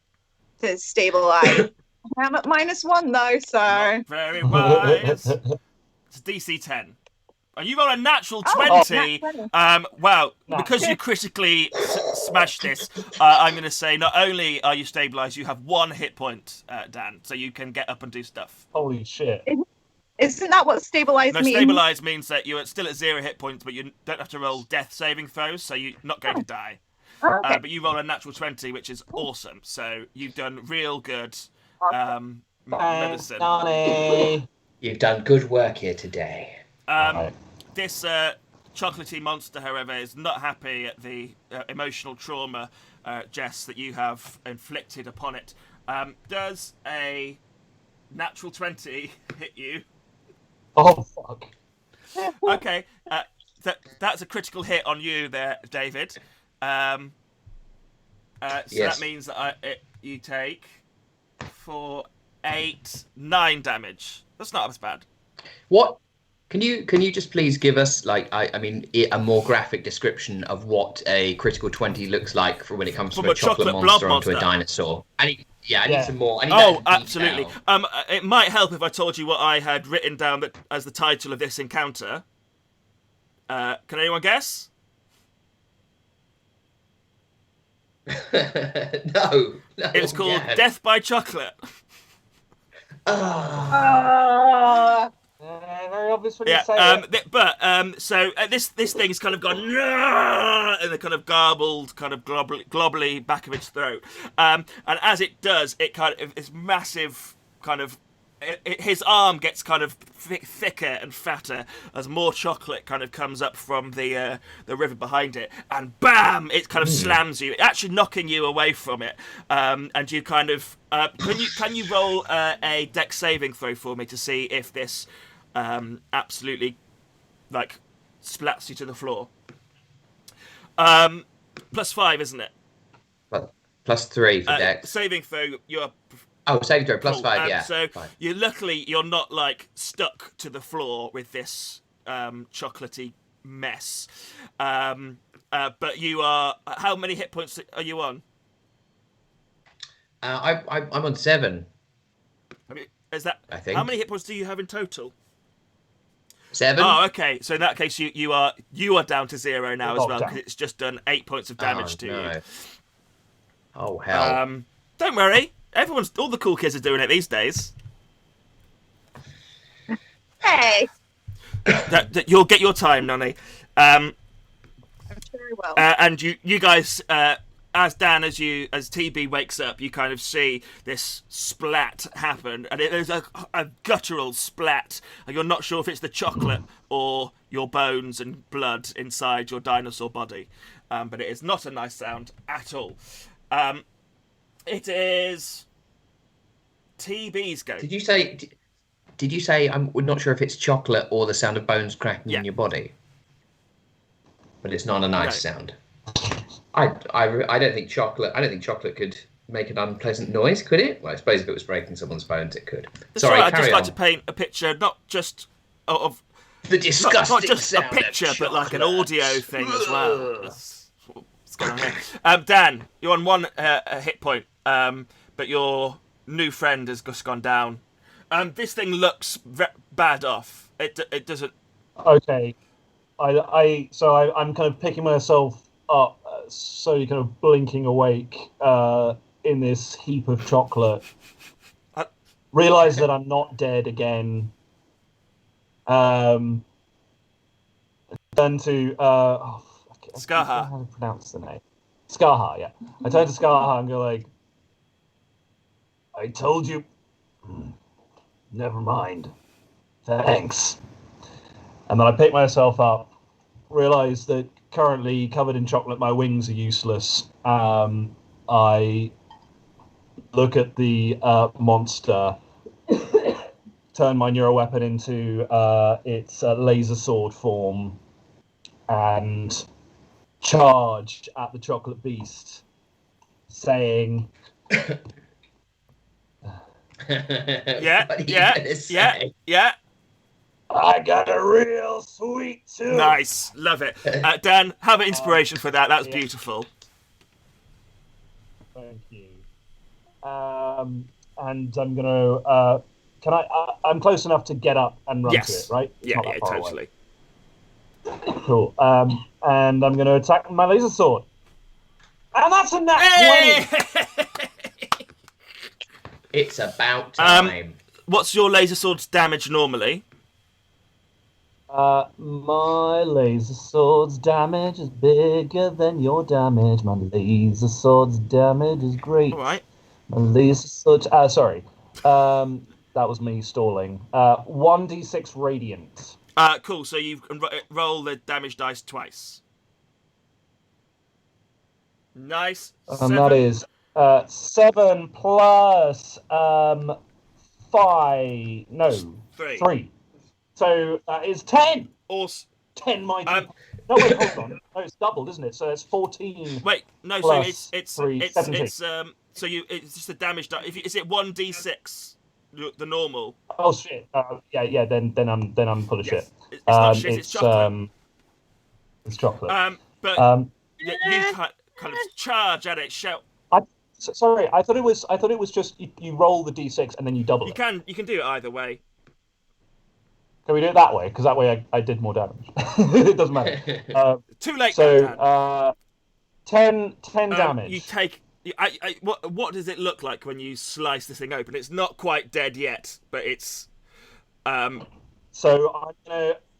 To stabilize. I'm at -1 though, so Not very wise. It's DC 10. And you roll a natural 20. nat 20. Wow, Nah. because you critically smashed this, I'm going to say not only are you stabilized, you have 1 hit point, Dan, so you can get up and do stuff. Holy shit. Isn't that what stabilize No, means? stabilize means that you're still at 0 hit points, but you don't have to roll death saving throws, so you're not going to die. Okay. But you roll a natural 20, which is awesome. So you've done real good Awesome. medicine. Donnie. You've done good work here today. Right. This chocolatey monster, however, is not happy at the emotional trauma, Jess, that you have inflicted upon it. Does a natural 20 hit you? Oh, fuck. Okay, that's a critical hit on you there, David. So Yes. that means that you take 4, 8, 9 damage. That's not as bad. What? Can you just please give us a more graphic description of what a critical 20 looks like for when it comes From from a a chocolate chocolate monster blob onto a monster. dinosaur? I need some more. I need Oh, that in absolutely. detail. It might help if I told you what I had written down as the title of this encounter. Can anyone guess? No. It was called yeah. Death by Chocolate. Very obvious when you Yeah, say it. so this thing's kind of gone in the kind of garbled, kind of globbly back of its throat, and as it does, it kind of this massive kind of his arm gets kind of thicker and fatter as more chocolate kind of comes up from the river behind it, and bam! It kind of slams you, actually knocking you away from it, and you kind of can you roll a dex saving throw for me to see if this absolutely like splats you to the floor. +5, isn't it? +3 for Dex. Saving throw, you're Oh, saving throw plus Cool. 5. Yeah. So Fine. you're not like stuck to the floor with this chocolatey mess. But you are. How many hit points are you on? I'm on 7. I mean, is that I think. how many hit points do you have in total? 7. Oh, okay. So in that case, you are down to 0 now as well, down. because it's just done 8 points of damage to no. you. Oh hell. Don't worry. All the cool kids are doing it these days. Hey, You'll get your time, Nonny. I'm sure I will. And you guys, as TB wakes up, you kind of see this splat happen, and it is a guttural splat, and you're not sure if it's the chocolate or your bones and blood inside your dinosaur body, but it is not a nice sound at all. It is TB's go. Did you say? Did you say we're not sure if it's chocolate or the sound of bones cracking in your body? But it's not a nice sound. I don't think chocolate. I don't think chocolate could make an unpleasant noise, could it? Well, I suppose if it was breaking someone's bones, it could. Sorry, I'd just carry like on. to paint a picture, not just of The disgusting not just sound a picture, of but like an chocolate. audio thing as well. That's what's going on here. Dan, you're on 1 hit point, but your new friend has just gone down. This thing looks bad off. It doesn't. Okay. I'm kind of picking myself up, slowly kind of blinking awake in this heap of chocolate. Realize that I'm not dead again. Turn to Skaha. How to pronounce the name? Skaha, yeah. I turn to Skaha and go like, I told you. Never mind. Thanks. And then I pick myself up, realize that currently covered in chocolate, my wings are useless. I look at the monster, turn my neural weapon into its laser sword form, and charge at the chocolate beast, saying, Yeah. I got a real sweet tooth. Nice, love it. Dan, have an inspiration for that. That's beautiful. Thank you. And I'm gonna. Can I? I'm close enough to get up and run to it, right? It's Yeah, not that far totally. away. Cool. And I'm gonna attack my laser sword. And that's a nat 20. It's about time. What's your laser sword's damage normally? My laser sword's damage is bigger than your damage. My laser sword's damage is great. All right. My laser sword. Sorry. That was me stalling. 1d6 radiant. Cool. So you can roll the damage dice twice. Nice. And that is 7 plus 5. No, 3. So that is 10. Awesome. 10 mighty. No, wait, hold on. No, it's doubled, isn't it? So it's 14. Wait, no. So plus it's 3, 17. so it's just the damage die. Is it 1d6? The normal. Oh shit! Yeah. Then I'm full of shit. It's not shit. It's chocolate. It's chocolate. But you kind of charge at it. Shout. Sorry, I thought it was just you roll the d6 and then you double it. You can do it either way. Can we do it that way? Because that way I did more damage. It doesn't matter. Too late. So 10 damage. You take. What does it look like when you slice this thing open? It's not quite dead yet, but it's. So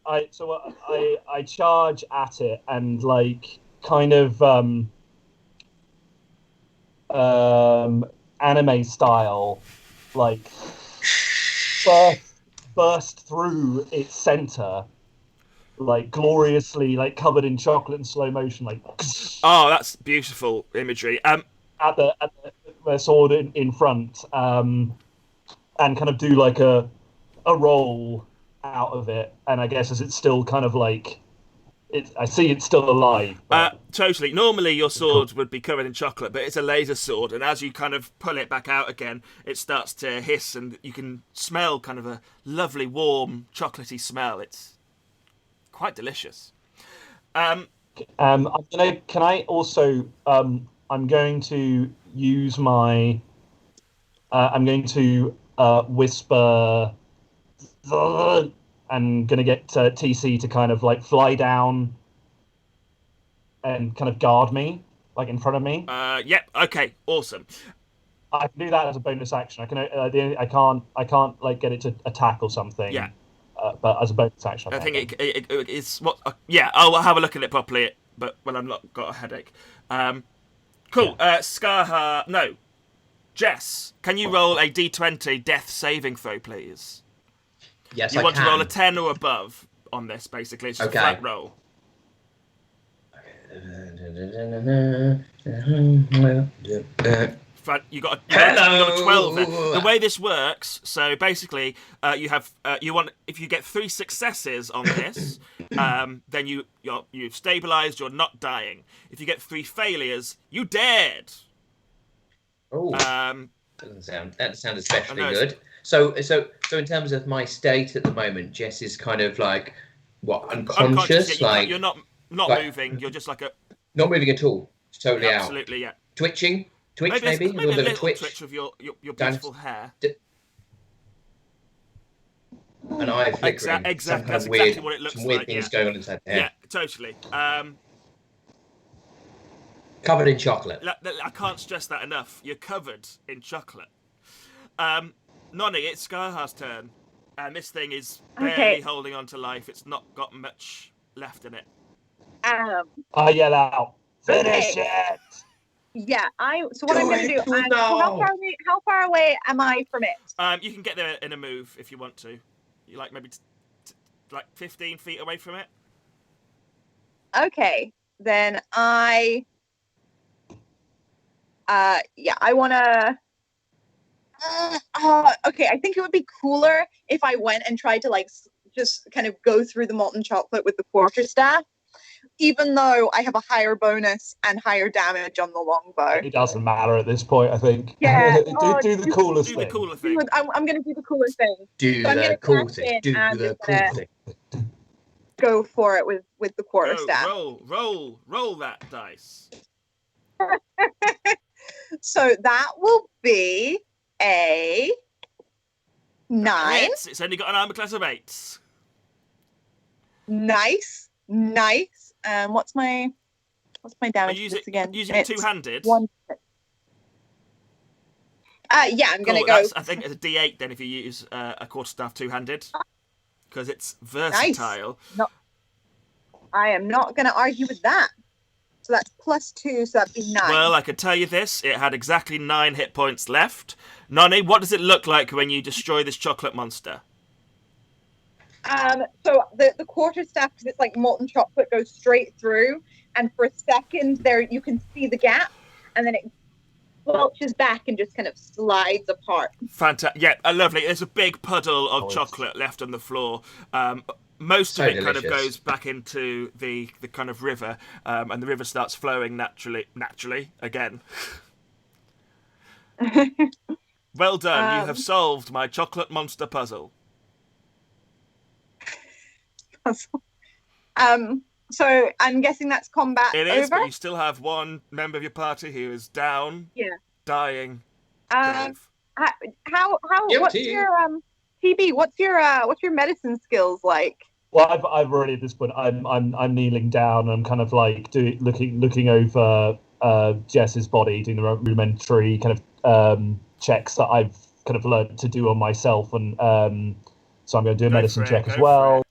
I charge at it and like kind of anime style, like burst through its center, like gloriously, like covered in chocolate in slow motion, like. Oh, that's beautiful imagery. At the sword in front, and kind of do like a roll out of it, and I guess as it's still kind of like I see it's still alive. But Totally. Normally your sword would be covered in chocolate, but it's a laser sword, and as you kind of pull it back out again, it starts to hiss, and you can smell kind of a lovely, warm, chocolatey smell. It's quite delicious. I'm gonna. Can I also? I'm going to use my. I'm going to whisper. I'm gonna get TC to kind of like fly down and kind of guard me, like in front of me. Yep. Okay. Awesome. I can do that as a bonus action. I can't like get it to attack or something. Yeah. But as a bonus action, I think it's what. Yeah. I'll have a look at it properly, but when I'm not got a headache. Cool. Yeah. Scarha. No. Jess, can you roll a d20 death saving throw, please? Yes, you I want can. to roll a 10 or above on this, basically. It's just a flat roll. You got a 12 there. The way this works, so basically, if you get 3 successes on this, then you've stabilized. You're not dying. If you get 3 failures, you dead. Oh, that sounds especially good. So in terms of my state at the moment, Jess is kind of like unconscious, Yeah, like you're not moving. You're just like not moving at all, totally absolutely, out. Yeah. Twitching, maybe a little bit of twitch of your beautiful hair. An eye flickering. Exactly. That's exactly what it looks some weird like. things going on inside there. Yeah, totally. Covered in chocolate. I can't stress that enough. You're covered in chocolate. Nonny, it's Scarha's turn, and this thing is barely holding on to life. It's not got much left in it. I yell out, "Finish it!" Yeah, So what I'm going to do? How far away am I from it? You can get there in a move if you want to. You like maybe like 15 feet away from it. Okay, then I want to. Okay, I think it would be cooler if I went and tried to like just kind of go through the molten chocolate with the quarterstaff, even though I have a higher bonus and higher damage on the longbow. It doesn't matter at this point, I think. Yeah. do the coolest thing. Do the cooler thing. I'm going to do the cooler thing. Do the cool thing. Do the cool thing. Go for it with the quarterstaff. Roll that dice. So that will be a 9. It's only got an armor class of 8. Nice. What's my damage again? Using it two-handed. Yeah, I'm gonna go. I think it's a D8 then if you use a quarterstaff two-handed, because it's versatile. Nice. No, I am not gonna argue with that. So that's +2, so that'd be 9. Well, I could tell you this: it had exactly 9 hit points left. Nonny, what does it look like when you destroy this chocolate monster? So the quarterstaff, because it's like molten chocolate, goes straight through, and for a second there you can see the gap, and then it belches back and just kind of slides apart. Fantastic! Yeah, lovely. There's a big puddle of chocolate left on the floor. Most of it kind of goes back into the kind of river, and the river starts flowing naturally again. Well done. You have solved my chocolate monster puzzle. So I'm guessing that's combat It is, over? but you still have one member of your party who is down, dying. How what's your TB? What's your medicine skills like? Well, I've already at this point. I'm kneeling down. I'm kind of like looking over Jess's body, doing the rudimentary kind of checks that I've kind of learned to do on myself, and so I'm going to do a medicine check as well.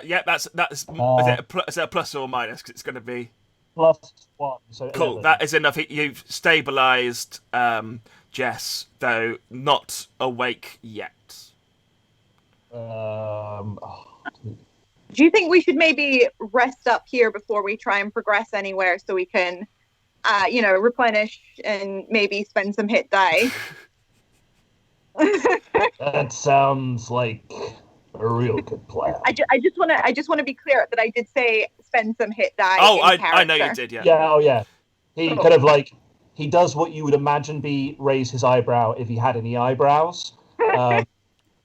Yeah, that's is it a plus or minus? Because it's going to be +1. So cool. 11. That is enough. You've stabilised Jess, though not awake yet. Do you think we should maybe rest up here before we try and progress anywhere, so we can, replenish and maybe spend some hit die? That sounds like a real good plan. I just want to be clear that I did say spend some hit die. Oh, in I know you character. did, yeah. Yeah, oh yeah. He Cool. kind of like he does what you would imagine be raise his eyebrow if he had any eyebrows, and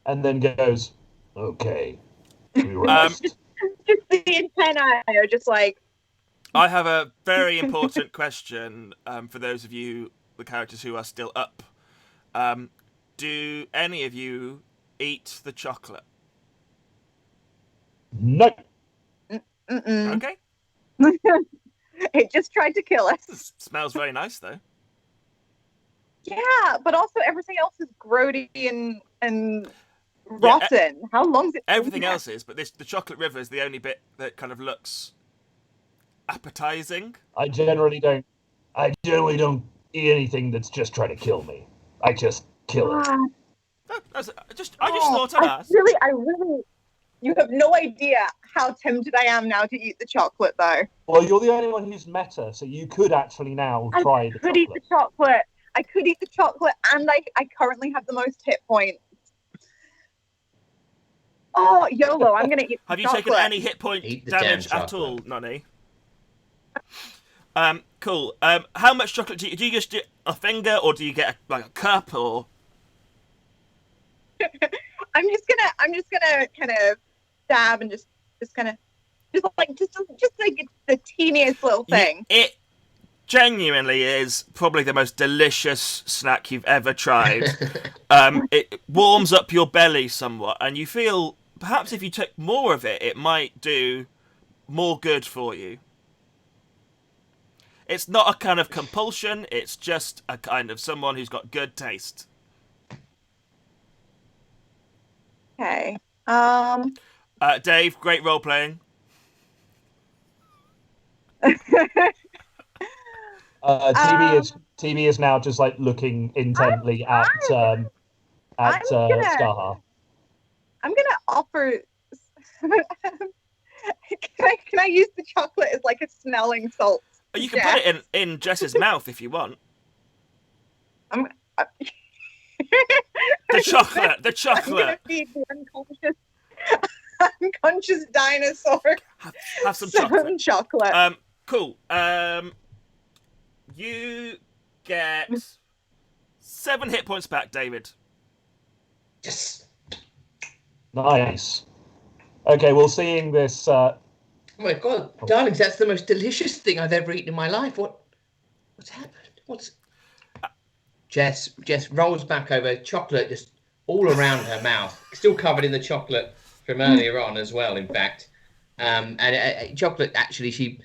then goes, "Okay, we rest." Just the antennae are just like. I have a very important question for those of you, the characters who are still up. Do any of you eat the chocolate? No. Mm-mm. Okay. It just tried to kill us. Smells very nice, though. Yeah, but also everything else is grody and rotten. How long's it? Everything else is, but the chocolate river is the only bit that kind of looks appetizing. I generally don't eat anything that's just trying to kill me. I just kill it. I just thought I'd ask. I really, you have no idea how tempted I am now to eat the chocolate, though. Well, you're the only one who's meta, so you could actually now try the chocolate. Eat the chocolate. I could eat the chocolate, and I currently have the most hit points. Oh, YOLO! I'm gonna eat. Have you chocolate. taken any hit point Eat the damage damn at all, chocolate. Nonny? Cool. How much chocolate do you just do a finger, or do you get a cup, or? I'm just gonna kind of stab and just like it's the teeniest little thing. It genuinely is probably the most delicious snack you've ever tried. It warms up your belly somewhat, and you feel perhaps if you took more of it, it might do more good for you. It's not a kind of compulsion, it's just a kind of someone who's got good taste. Okay. Dave, great role playing. TB is now just like looking intently at Scar. I'm gonna offer. Can I use the chocolate as like a smelling salt? You can put it in Jess's mouth if you want. The chocolate. I'm gonna feed the unconscious dinosaur. Have some chocolate. chocolate. Cool. You get 7 hit points back, David. Yes. Nice. Okay, well, seeing this. Oh my god, darlings, that's the most delicious thing I've ever eaten in my life. What's happened? Jess rolls back over, chocolate just all around her mouth, still covered in the chocolate from earlier on as well, in fact. And chocolate, actually,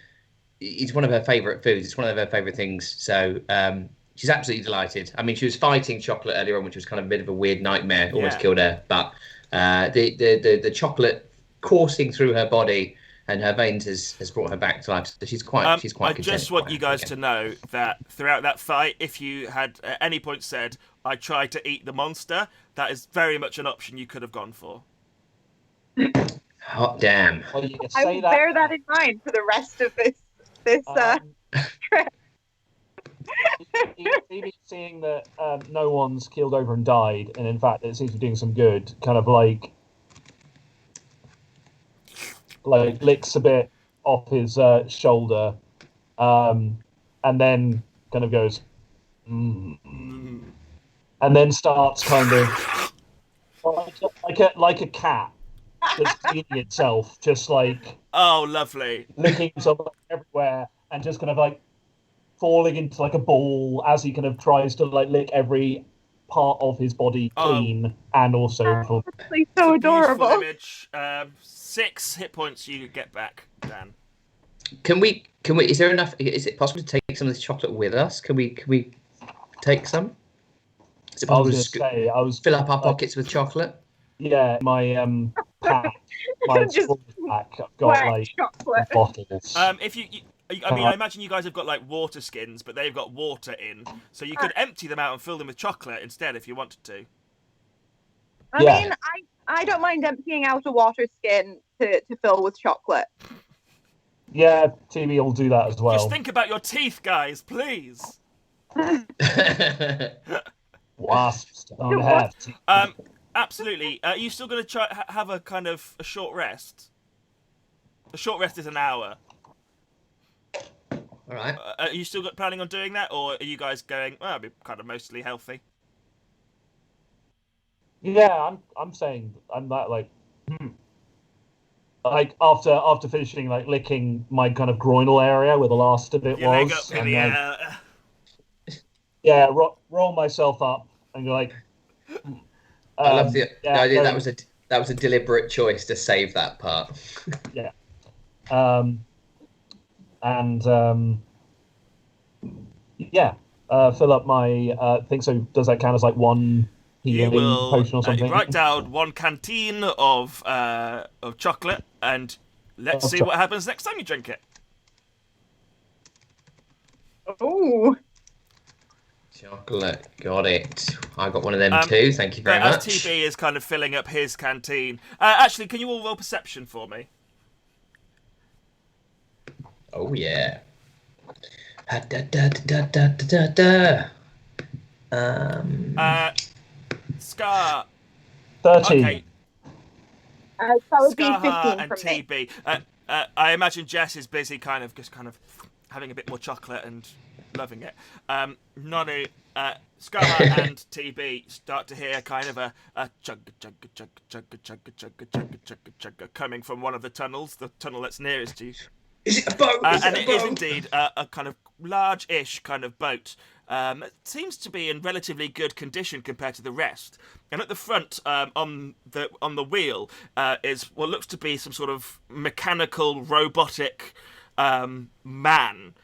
it's one of her favourite foods. It's one of her favourite things. So she's absolutely delighted. I mean, she was fighting chocolate earlier on, which was kind of a bit of a weird nightmare, almost killed her. But the chocolate coursing through her body and her veins has brought her back to life. So she's quite I content. just want you guys to know that throughout that fight, if you had at any point said, I tried to eat the monster, that is very much an option you could have gone for. Hot damn. Well, you I will bear that in mind for the rest of this trip. Seeing that no one's keeled over and died, and in fact it seems to be doing some good, kind of like licks a bit off his shoulder, and then kind of goes, and then starts kind of like a cat that's cleaning itself, just like lovely, licking himself everywhere, and just kind of like falling into like a ball as he kind of tries to like lick every part of his body clean, and also so adorable. Image. 6 hit points you get back, Dan. Can we? Is there enough? Is it possible to take some of this chocolate with us? Can we take some? Is it possible to fill up our pockets with chocolate? Yeah, my pack, my pack. I've got like chocolate bottles. If you I mean, I imagine you guys have got like water skins, but they've got water in, so you could empty them out and fill them with chocolate instead if you wanted to. I mean, I don't mind emptying out a water skin to fill with chocolate. Yeah, TV will do that as well. Just think about your teeth, guys, please. Wasps don't have teeth. Absolutely. Are you still going to try have a kind of a short rest? A short rest is an hour. All right. Are you still planning on doing that, or are you guys going? Well, I'll be kind of mostly healthy. Yeah, I'm saying I'm that like, like after finishing like licking my kind of groinal area where the last of it Your leg was, up in and the like air. yeah, roll myself up and go like, I love the yeah, idea go, that was a deliberate choice to save that part. yeah, um, and yeah, fill up my thing. So does that count as like one You healing will potion or something? write down 1 canteen of chocolate, and let's Of see what happens next time you drink it. Oh, Chocolate, got it. I got one of them Um, too. Thank you very As much. TB is kind of filling up his canteen, actually, can you all roll perception for me? Oh yeah. Da, da, da, da, da, da, da. Scar. 13. Okay, that would be Scarha 15 and from me. TB. I imagine Jess is busy, kind of having a bit more chocolate and loving it. Nonu, Scarha and TB start to hear kind of a chugga chugga chugga chugga chugga chugga chugga chugga chugga coming from one of the tunnels, the tunnel that's nearest to you. Is it a boat? And it is indeed a kind of large-ish kind of boat. It seems to be in relatively good condition compared to the rest. And at the front, on the wheel, is what looks to be some sort of mechanical, robotic man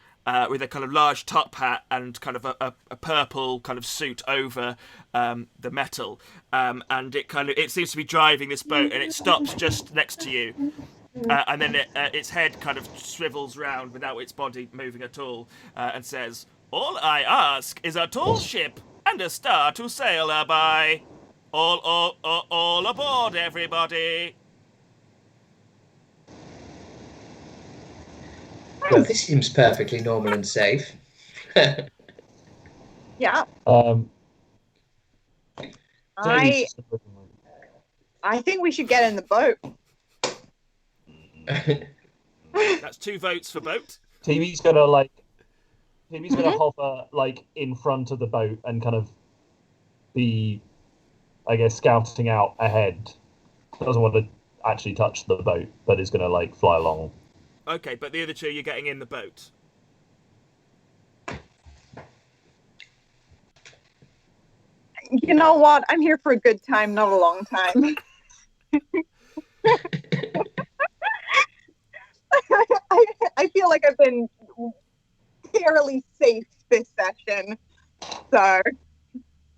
with a kind of large top hat and kind of a purple kind of suit over the metal. And it seems to be driving this boat, and it stops just next to you. And then its head kind of swivels round without its body moving at all, and says, "All I ask is a tall ship and a star to sail her by. All aboard, everybody!" Well, this seems perfectly normal and safe. Yeah, Um, I think we should get in the boat. That's 2 votes for boat. TV's gonna hover like in front of the boat and kind of be, I guess, scouting out ahead. Doesn't want to actually touch the boat, but is gonna like fly along. Okay, but the other 2, you're getting in the boat. You know what? I'm here for a good time, not a long time. I feel like I've been fairly safe this session. So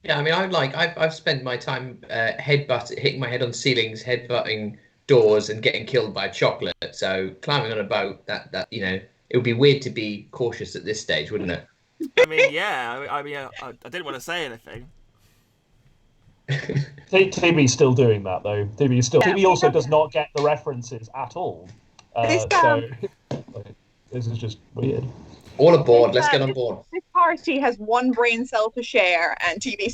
Yeah, I mean, I've spent my time hitting my head on ceilings, headbutting doors, and getting killed by chocolate. So climbing on a boat, that it would be weird to be cautious at this stage, wouldn't it? I mean, yeah. I didn't want to say anything. TV's still doing that though. TV also does not get the references at all. So this is just weird. All aboard. Let's get on board. this party has one brain cell to share, and TV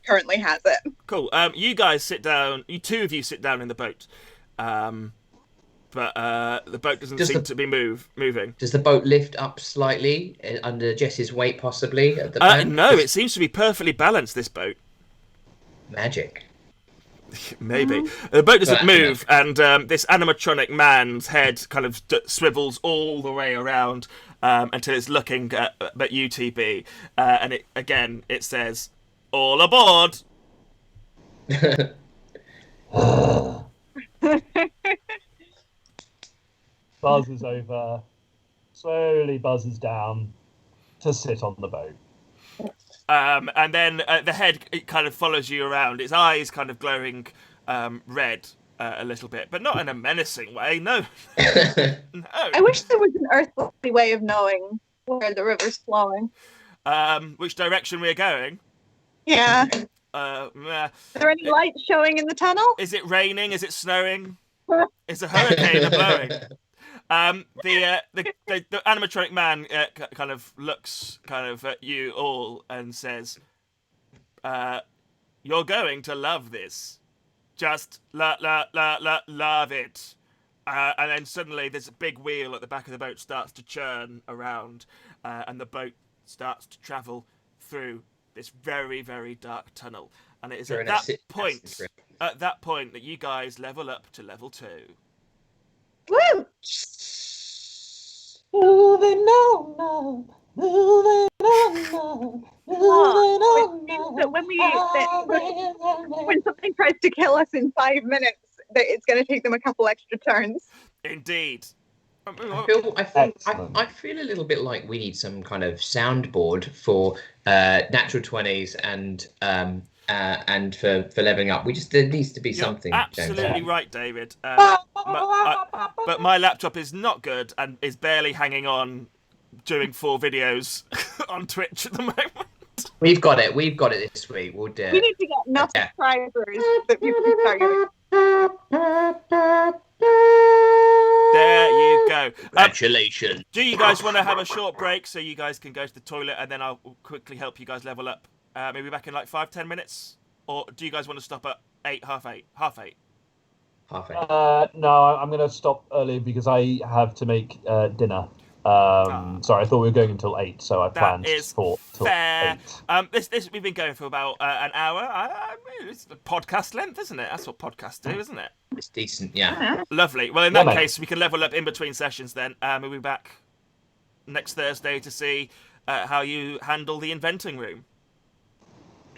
currently has it. Cool. You guys sit down. You 2 of you sit down in the boat. But the boat doesn't seem to be moving. Does the boat lift up slightly under Jess's weight, possibly at the back? No, it seems to be perfectly balanced. This boat. Magic. Maybe. The boat doesn't move, and this animatronic man's head kind of swivels all the way around until it's looking at UTB. And it says, "All aboard!" Buzzes over, slowly buzzes down to sit on the boat. And then the head kind of follows you around. Its eyes kind of glowing red a little bit, but not in a menacing way. No. No. I wish there was an earthly way of knowing where the river's flowing. Which direction we're going? Yeah. Meh. Are there any lights showing in the tunnel? Is it raining? Is it snowing? Is a hurricane blowing? The animatronic man kind of looks kind of at you all and says, "You're going to love this. Just love it. And then suddenly there's a big wheel at the back of the boat starts to churn around, and the boat starts to travel through this very, very dark tunnel. And it is They're at in a that sit- point, acid trip. that you guys level up to level 2. Woo! Moving on now, moving on now, moving on Which means now. that when something tries to kill us in 5 minutes, that it's going to take them a couple extra turns. Indeed. I feel a little bit like we need some kind of soundboard for natural 20s and for leveling up. There needs to be You're something. absolutely James. right, David. But my laptop is not good and is barely hanging on doing 4 videos on Twitch at the moment. We've got it. We've got it this week. We'll do it. We need to get enough subscribers that people can start getting. There you go. Congratulations. Do you guys want to have a short break so you guys can go to the toilet, and then I'll quickly help you guys level up? Maybe back in like 5-10 minutes? Or do you guys want to stop at 8, half 8? Half eight. No, I'm going to stop early because I have to make dinner. Sorry, I thought we were going until 8, so I planned for till fair. 8. This we've been going for about an hour. It's a podcast length, isn't it? That's what podcasts do, isn't it? It's decent, yeah. Lovely. Well, in that case, we can level up in between sessions then. We'll be back next Thursday to see how you handle the inventing room.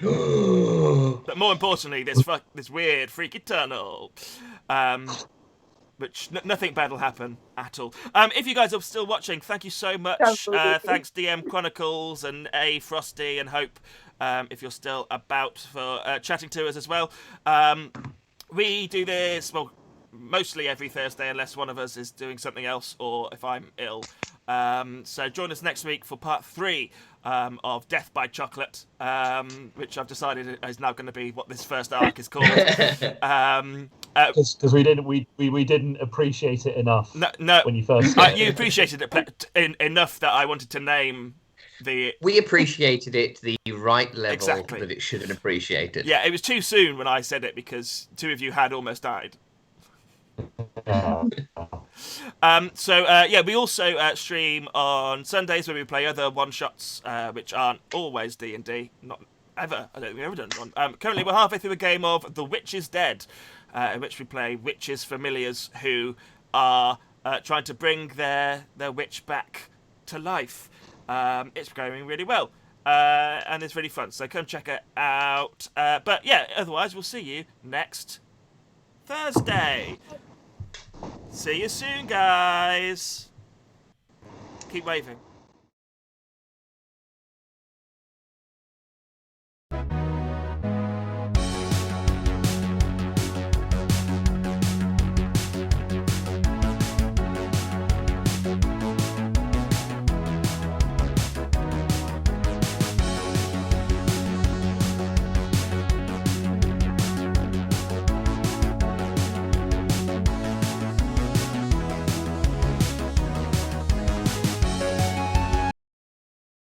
But more importantly, this weird, freaky tunnel. Which nothing bad will happen at all. If you guys are still watching, thank you so much. Thanks DM Chronicles and A Frosty and Hope, if you're still about, for chatting to us as well. We do this, well, mostly every Thursday unless one of us is doing something else or if I'm ill. So join us next week for part 3 of Death by Chocolate, which I've decided is now going to be what this first arc is called. Because we didn't appreciate it enough. No, when you first you appreciated it enough that I wanted to name the. We appreciated it to the right level that it should have appreciated. Yeah, it was too soon when I said it because 2 of you had almost died. We also stream on Sundays where we play other one-shots, which aren't always D&D. Not ever. I don't think we've ever done one. Currently, we're halfway through a game of The Witch is Dead, in which we play witches familiars who are trying to bring their witch back to life. It's going really well, and it's really fun. So come check it out. But yeah, otherwise we'll see you next Thursday. See you soon, guys. Keep waving.